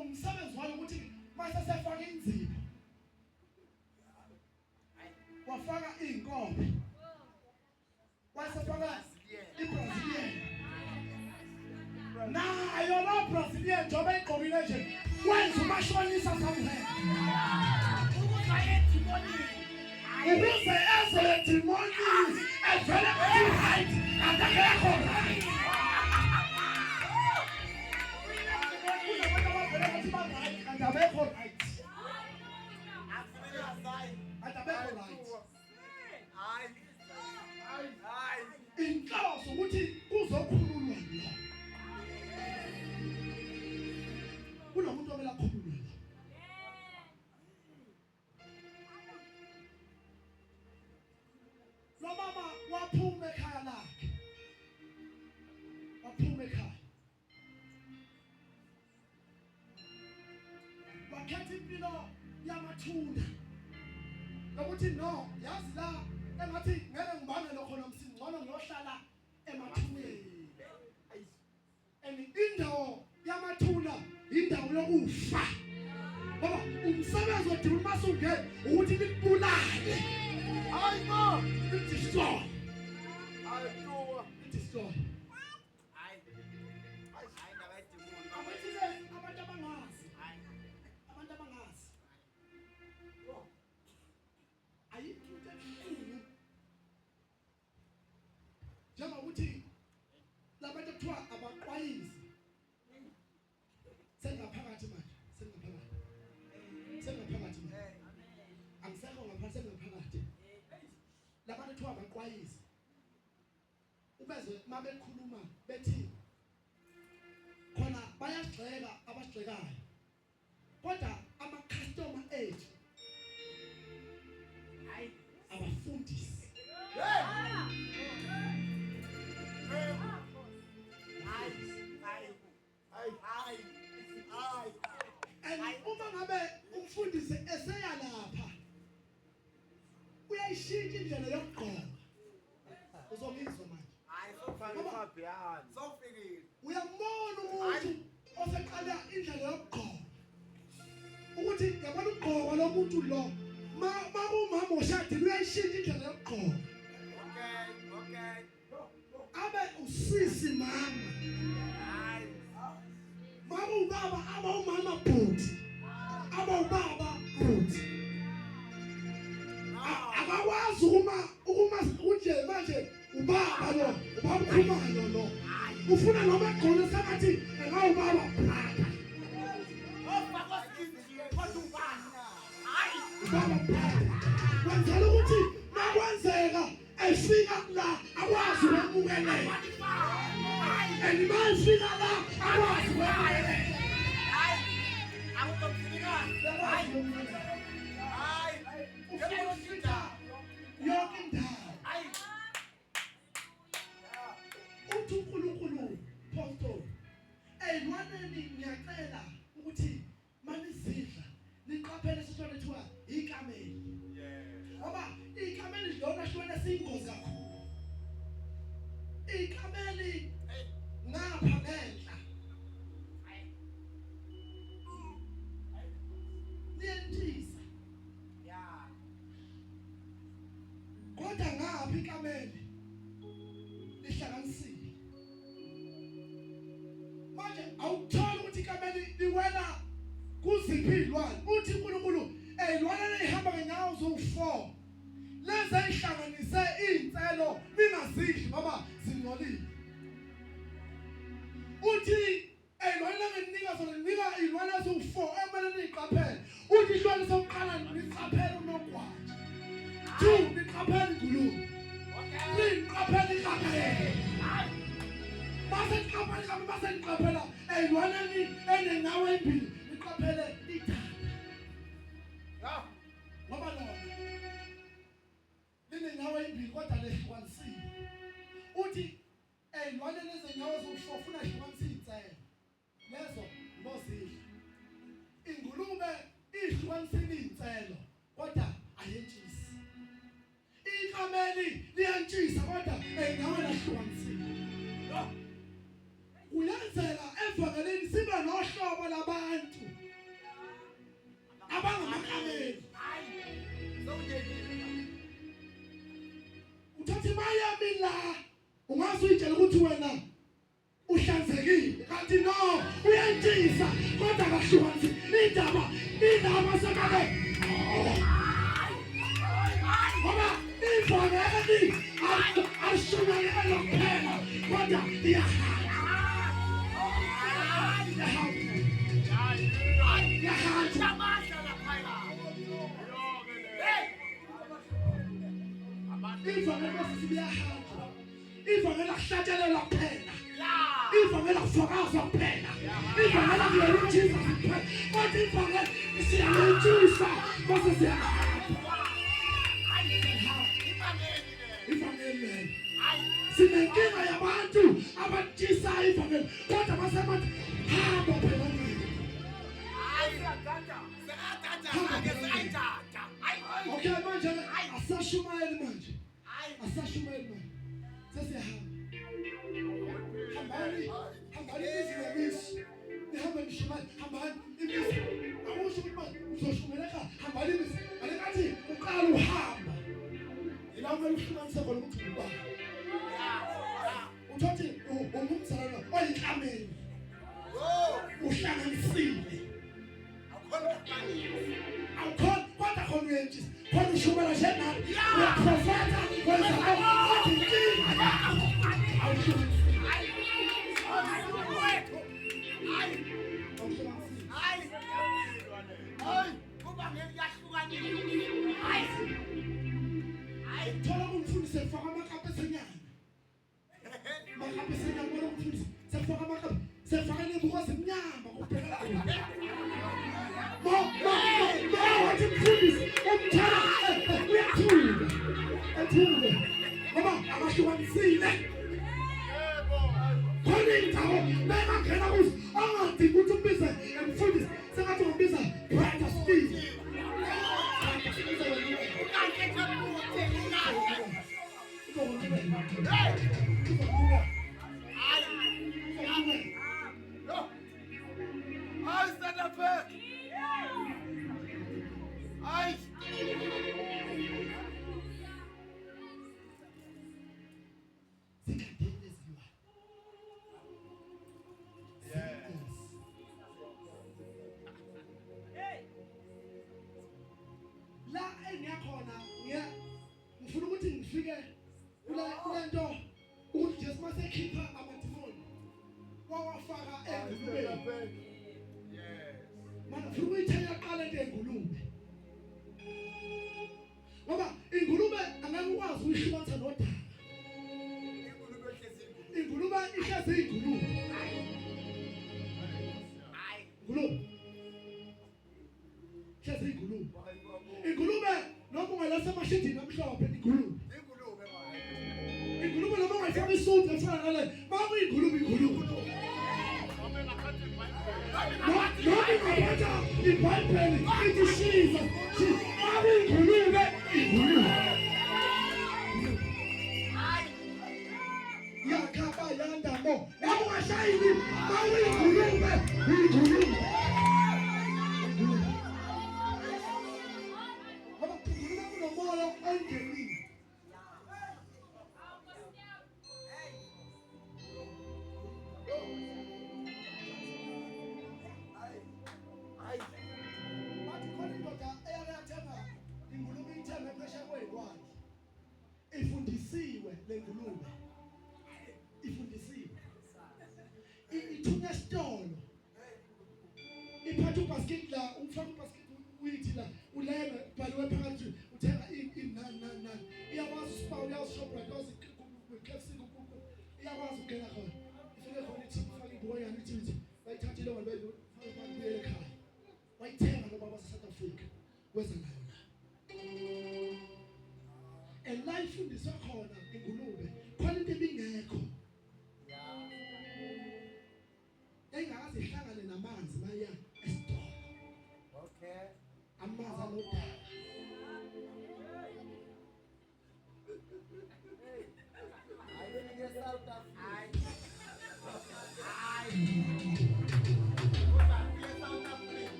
umsebenzi walo ukuthi mase sefaka inzipho wafaka iy'nkobe wasefaka iBrazilian nayo lo Brazilian njengoba eyigqokile nje wenza umashonisa somewhere ukuze eze edimoni evele right akakekho right abekho right inhloso ukuthi kuzokhululwa lo kunomuntu omele akhululwe lo mama waphuma ekhaya lakhe wakhetha impilo yamathuna nokuthi no yazi la engathi ngeke ngibangele khona ngcono ngiyohlala emathuneni and indawo amathuna indawo yokufa. Ngoba umsebenzi odinga umasungene ukuthi nikubulale. Hayi ma. Destroy. Ayituwa. Destroy. Hayi. Hayi ndabadimoni. Abathile abantu abangazi. Abantu abangazi. Ayikho into enkulu. Njengokuthi labantu kuthiwa abaqwayizi. Sengaphakathi manje, sengaphakathi. Sengaphakathi manje. Angisekho ngaphansi sengaphakathi. Labantu kuthiwa abaqwayizi. Ubezwe mabekhuluma bethi khona bayagxeka abagxekayo. Kodwa ama-customer ethu hayi abafundisi. And uma ngabe umfundisi eseya lapha uyayishintsha indlela yokugqoka. Uzongizwa manje. Uyambona umuntu oseqala indlela yokugqoka. Ukuthi yabona ukugqoka lo muntu lo umama oshadile uyayishintsha indlela yokugqoka. Abe usisi mama. Mama ubaba aba umama bhuti. Aba ubaba bhuti. Akakwazi ukuma unje manje ubaba lo, ubaba ukhumalo lo. Ufuna noma egqone sengathi engawubaba phaka. Ubaba phaka. Kwenzela ukuthi makwenzeka efika la akwazi ukwemukelela. And mafika la akwazi ukwemukelela. Yonke indawo. Uthi uNkulunkulu Pastor. Eyilwaneni ngiyacela ukuthi manizidla niqaphele isitshwane ethiwa ikameli. Ngoba ikameli lona shwele siyingozi kakhulu. Ikameli ngapha ngenhla. Niyentisa. Kodwa ngapha ikameli lihlanganisile. Manje awutholi ukuthi ikameli liwela kuziphi izilwane. Uthi uNkulunkulu eyilwane ehamba ngenyawo zo4 lezi ayihlanganise izicelo ningazidli ngoba zingcolile. Uthi eyilwane ngenika zona nika izilwane zo4 emele niqaphele. Uthi izilwane sokuqala niqaphele unogwaja. 2 niqaphele ingulube. 3 niqaphele ikamela. Mase niqaphela eyilwane enenyawo ezimbili niqaphele ithanda. Ngoba lona linenyawo ezimbili kodwa lehlukanisile. Uthi eyilwane lezenyawo zo4 funa ihlukanise izicelo. Lezo ngozidla. Ingulube ihlukanisile izicelo kodwa ayentshisi. Ikameli liyantshisa kodwa enyawo lahlukanisile. Uyenzela evangelini sibe nohlobo labantu abangamakameli. Uthathi mayami la ungaze uyitshela ukuthi wena uhlanzekile kanti no uyantshisa kodwa akahlukanisi indaba sekabe. Ngoba ivangeli ashumayela kuphela kodwa iyahamba. Ivangeli sibiyahamba. Ivangeli ahlatshelela kuphela. Ivangeli afakaza kuphela. Ivangeli ngiyalitshisa kuphela. Kodwa ivangeli siyalitshisa bese siyahamba. Ivangeli sinenkinga yabantu abatshisa ivangeli kodwa basebathi hamba phela ngini. Okay manje asashumayeli manje. Asashumayeli manje. Sesiyahamba. Hambani izwi lebishi. njengawe uyaprofeta wenza kodwa inkinga yakho awuhluphi. Thola umfundisi efaka amakapa esenyana. Amakapa esenyana bona umfundisi sefaka amakapa sefaka nebuko ezimnyama kubheka kude. Wathi umfundisi umthatha uyathula. Athule. Ngoba abahlukanisile. Khona indawo bengangena kuzo angadingi ukuthi umbize umfundisi sengathi umbiza brighter speed. La engiyakhona ngifuna ukuthi ngifike kulento ukuthi Jesu masekhipha amadimoni wawafaka engulubeni. Manje ngifuna ukuyithela qala into engulube. Ngoba ingulube angeke ukwazi uyihlukanisa nodaka. Ingulube ihlezi ingulube. Ingulube. Ihlezi ingulube. Ingulube noma ungalasa amashidini amhlophe ingulube. Ingulube noma ungayifaka isudu efana nale, maku ingulube ingulube. Noma ungaphatha iBhayibheli ithi shiza, maku ingulube ingulube. Yakhaba yandamo, noma ungashayini maku ingulube ingulube. Ifundisiwe lengulube. Ifundisiwe. Ithunya stolo. Iphatha ubasket la, ufaka ubasket uyithi la, uleme bhaliwe phakathi uthenga inani. Iyakwazi uspa uyashopra because uKFC kuku. Iyakwazi ukugena khona. Ifike khona ithi ufaka ibuko yani ithi bayithathile wona bayibuyele ekhaya. Bayithenga lo baba South Africa. Wenza nayo la. And life fundiswa khona ingulube khona into ebingekho. Engakaze ihlangane namanzi maya esitolo. Okay. Amanzi anodaka.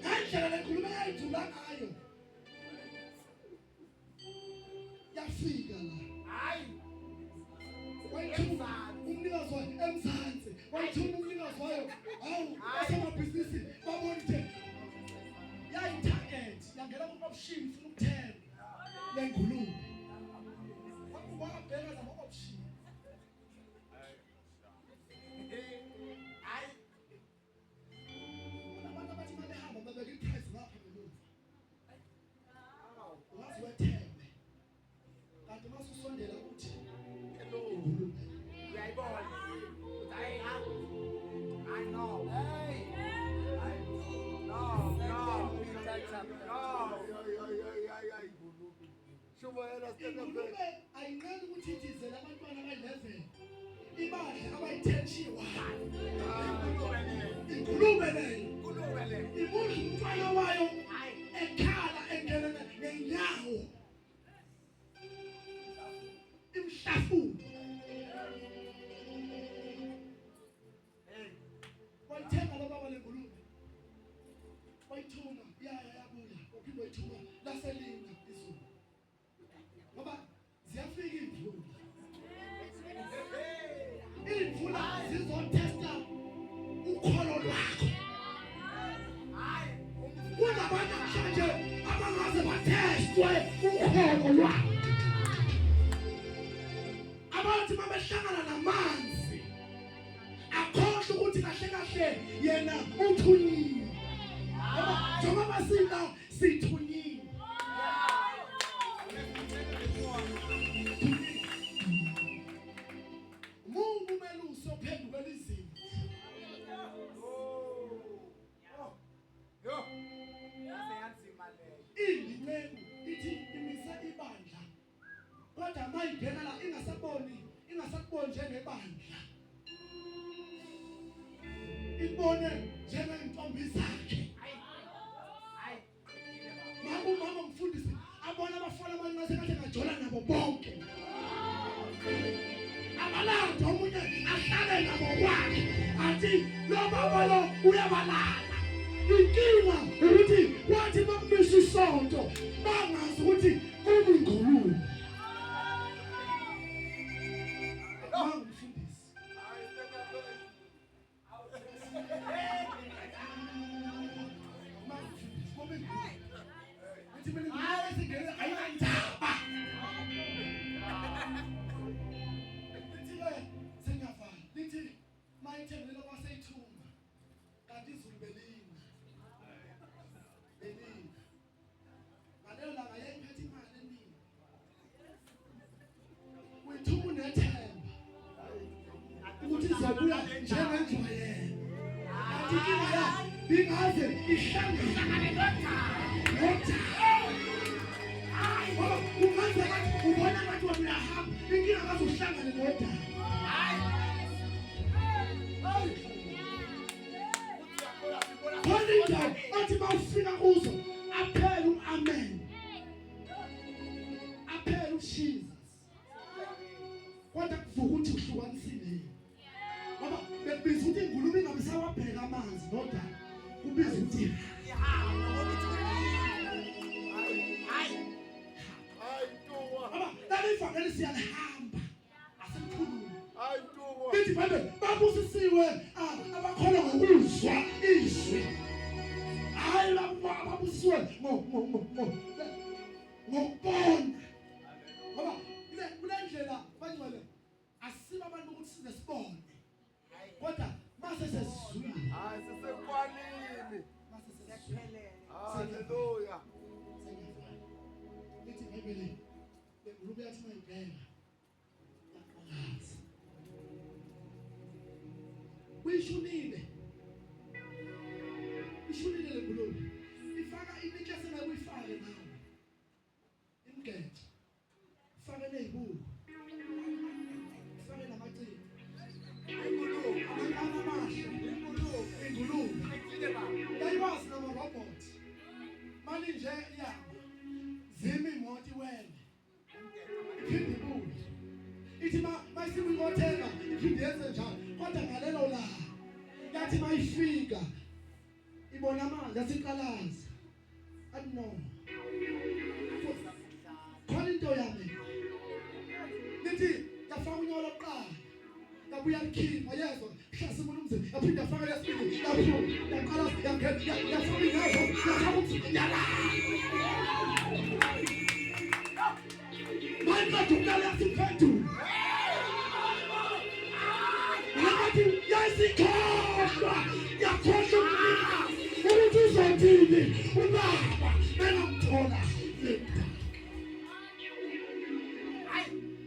Ayindlela lengulube yayidlula ngayo. Yafika la. Hayi. Wayithuma umnikazi wayo eMzansi. Wayithuma umnikazi wayo. Hawu, asemabhizinisi babona ukuthi yayi-target yangena kuma-option ufuna ukuthenga lengulube. Wabheka nama-option. Hayi. Abantu abathi uma behamba babeka i-price ngapha ngemuva. Ungaze wethembe. Kanti masusondela uthi hello uyayibona uthi hayi I know hey no shubo yena step ayinqeni ukuthi ithizele abantwana abayi11 ibadle abayithentshiwa ingulube le ibudla umntwana wayo ekhala engena ngenyawo imhlafuko. Wayithenga lo baba lengulube. Wayithuma yabuya. Uphinde wayithuma laselinga izulu. Ngoba ziyafika imvula. Imvula zizotesta ukholo lwakho. Hayi. Kunabantu manje abangaze bathestwe ukholo lwakho. uthunyiwe. Njengoba sila sithunyiwe. Mungu meluso phendukela izimo. Indinceku ithi imisa ibandla. Kodwa mayingena la ingasaboni njengebandla. Ibone njengeentombi zakhe. Mama mfundisi abona abafana abancane kahle ngajola nabo bonke. Abalanda omunye ahlale nabo kwakhe. Athi lo baba lo uyabalala. Inkinga ukuthi wathi bamisa isonto bangazi ukuthi kumingulu. Ingaze ihlangane nodaba. Ungaze ubona abantu bayahamba inkinga ngaze uhlangane nodaba. Holinda athi mawufika kuzo aphela uamen. Aphela uJesus. Kodwa kuvuka ukuthi uhlukanisile. Ngoba bebiza ukuthi ingulube ingabisawabheka amanzi nodaba. Kubiza ukuthi ivangeli siyalihamba asemkhulumi. Lithi manje babusisiwe abakholwa ngokuzwa izwi. Hayi babusisiwe ngokubona. Ngoba kule ndlela bangcwele asiba abantu ukuthi size sibone. Kodwa mase sesizwile. Sesekwanile. Mase sesiphelele. Hallelujah. Lithi Bhayibheli ngulube yathi mayibheka. Yaqalaza. Uyishunile. Ishunile le ngulube. Ifaka inikese la kuyifake nawe. Imgede. Faka nezibuko. Faka namaciko. Ingulube. Yayibazi nama-robot. Manje nje yabo. Zima imoto iwele. Iphinde ibuye. Ithi mayisiba ingothenga iphinde yenze njalo. Kodwa ngalelo la yathi mayifika ibona amanzi yasiqalaza. Athi no. Khona into yami. Lithi yafaka unyolo lokuqala. Yabuya likhipha yezwa hlasa umuntu umzimba yaphinde yafaka lesibili yaphu yaqala yangena yafaka ingazo yafaka umzimba yala manje uqala yasiphethu ngathi yasikhohlwa yakhohlwa umnika ukuthi uzothini ubaba bengamthola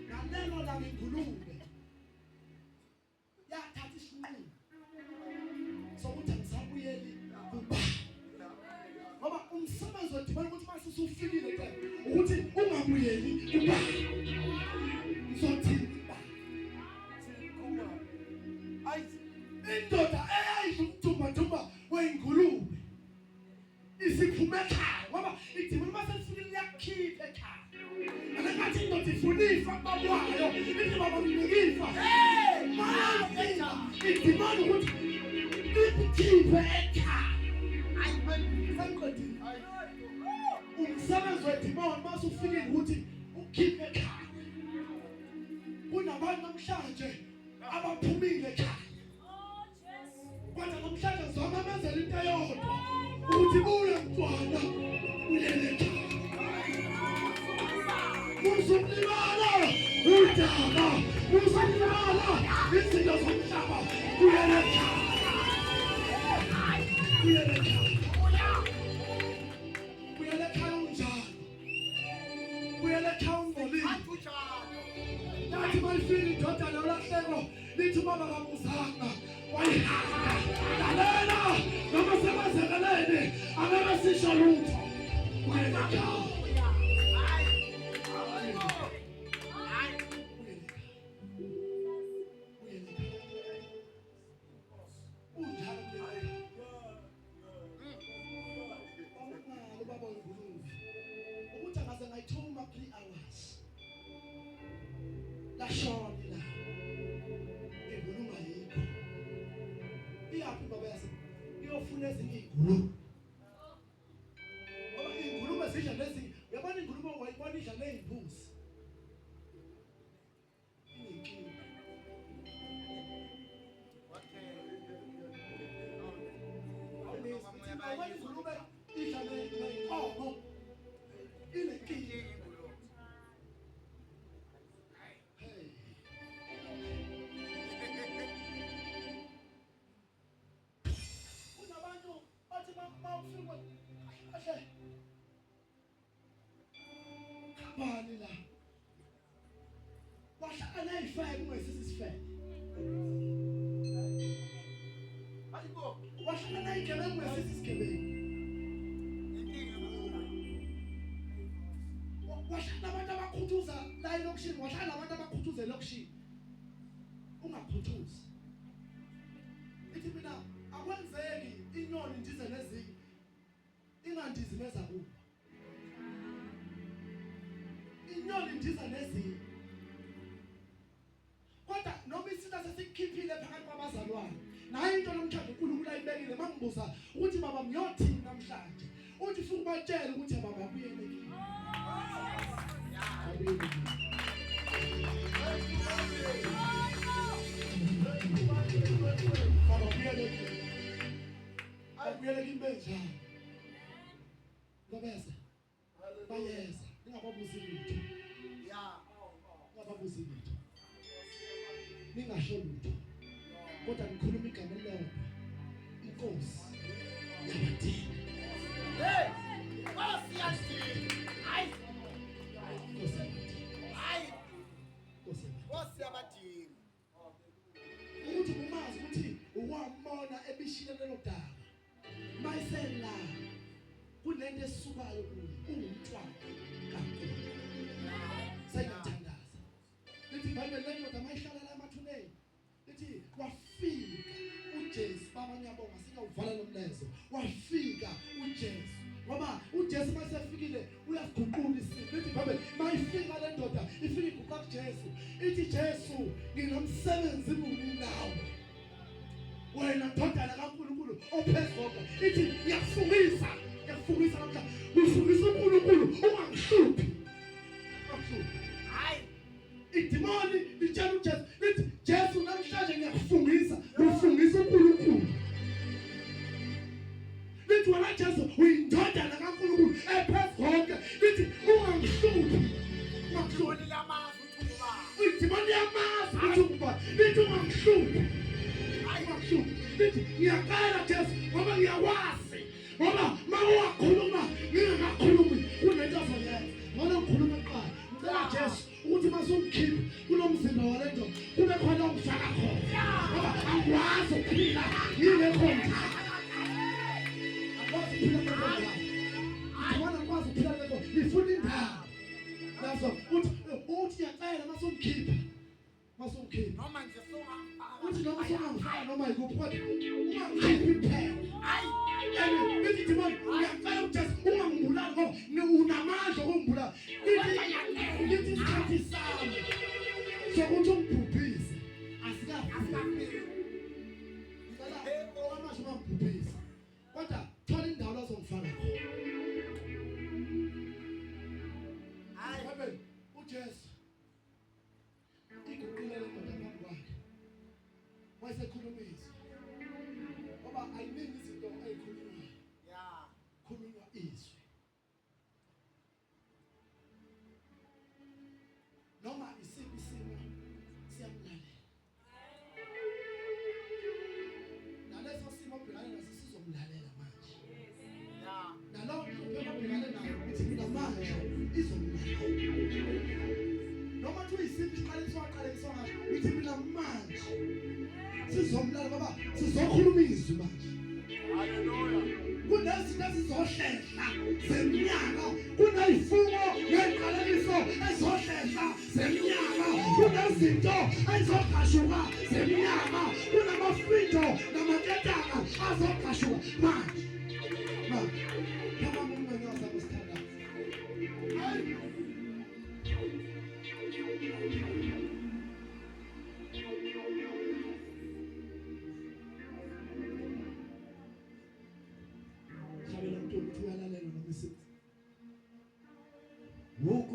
ngalelo la ngingulube yathatha isinqumo sokuthi angisabuyeli kuba ngoba umsebenzi wedibana ukuthi mase usufikile ke ukuthi ungabuyeli kuba uzothini ba indoda eyayizumthumba weyingulube isiphume ekhaya ngoba idibana mase lifikile liyakhipha ekhaya angathi indoda ifuna ifa babwayo ithi baba ngiyifa idimanda ukuthi ikukhiphe ekhaya. Ayibeni umsebenzi wedimoni mase ufikile ukuthi ukhiphe ekhaya. Kunabantu namhlanje abaphumile ekhaya. Kodwa namhlanje zona benzela into eyodwa ukuthi buye mntwana uyele ekhaya. Uzulibala udaba, uzulibala izinto zomhlaba uyele ekhaya. Buyele ekhaya unjani. Buyele ekhaya ungcolile. Nathi malifika indodana yolahleko lithi ubaba kamuzanga wayihamba. Lalela noma sebazekelene angeke sisho lutho. Buyele ekhaya. Lashona la engulunga yikho iyaphi baba yase iyofuna ezinye igulumo ngoba igulumo zidla lezi uyabona igulumo ngoyibona idla nezimbuzi inkingi awubona igulumo idla neyinkomo inenkingi Bani la wahlala nayifeke ungesisifeke ayibo wahlala nayigebengu ungesisigebengu wahlala abantu abakhuthuza la elokishini wahlala abantu abakhuthuza elokishini ungakhuthuzi ithi mina akwenzeki inyoni ndize nezinye ingandizi nezakubo inyoni ndiza nezinye kodwa noma isitha sesikhiphile phakathi kwabazalwane nayo into nomthando uNkulunkulu ayibekile mangibuza ukuthi baba mnyothini namhlanje uthi futhi batshele ukuthi baba abuyele kimi abuyele baba abuyele kimi abuyele kimi benjani ngobese bayeza ningababuzi lutho ningababuzi lutho ningasho lutho kodwa nikhuluma igama elilodwa inkosi yabadinga Nkosi yadinga hayi Nkosi yabadinga ukuthi umazi ukuthi ukwambona ebishile lelo daba mayisela kunento esisukayo kuye ungumntwana kaNkulunkulu sayithandaza lithi iBhayibheli lendoda mayihlala la emathuneni lithi wafika uJesu babanye abonga singawuvala nomlezo wafika uJesu ngoba uJesu masefikile uyasiguqula isimo lithi iBhayibheli mayifika le ndoda ifika iguqa kuJesu ithi Jesu nginomsebenzi muni nawe wena ndodana kaNkulunkulu ophezulu ithi ngiyakufungisa namhla ufungisa uNkulunkulu ungangihluphi hayi idimoni litshela uJesu lithi Jesu namhlanje ngiyakufungisa ufungisa uNkulunkulu lithi wena Jesu uyindodana kaNkulunkulu ephezulu lithi ungangihluphi Ngakhloli lamazwi uthumba idimoni yamazi uthumba lithi ungangihluphi lithi ngiyaqala Jesu ngoba ngiyawazi ngoba mawakhuluma ngingakhulumi kunento azoyenza ngoba ngikhuluma eqala ngicela Jesu ukuthi masumkhipha kulomzimba walento kube khona ongifaka khona ngoba angikwazi ukuphila ngingekho ngikwazi ukuphila ngekho ngifuna indawo nazo uthi yacela masumkhipha noma nje uthi noma songangifaka noma yikuphi kodwa ungangikhiphi phela hayi lithi demoni uyacela uJesu ungangibulali ngoba unamandla okungibulala lithi isikhathi sami sokuthi ungibhubhise asikafiki ngicela owamasho ungibhubhise kodwa thola indawo la uzongifaka khona hayi uJesu iguqile le ndoda phambi kwakhe wayesekhulumisa ngoba ayiningi izinto ezikhulunywayo khulunywa izwi noma isiphi isimo siyamlalela sizomlala baba sizokhuluma izwi manje. Hallelujah. Kunezinto ezizohlehla zeminyaka, kunezifungo ngeqalekiso ezizohlehla zeminyaka, kunezinto ezizoqashuka zeminyaka, kunamafindo namaketanga azoqashuka manje.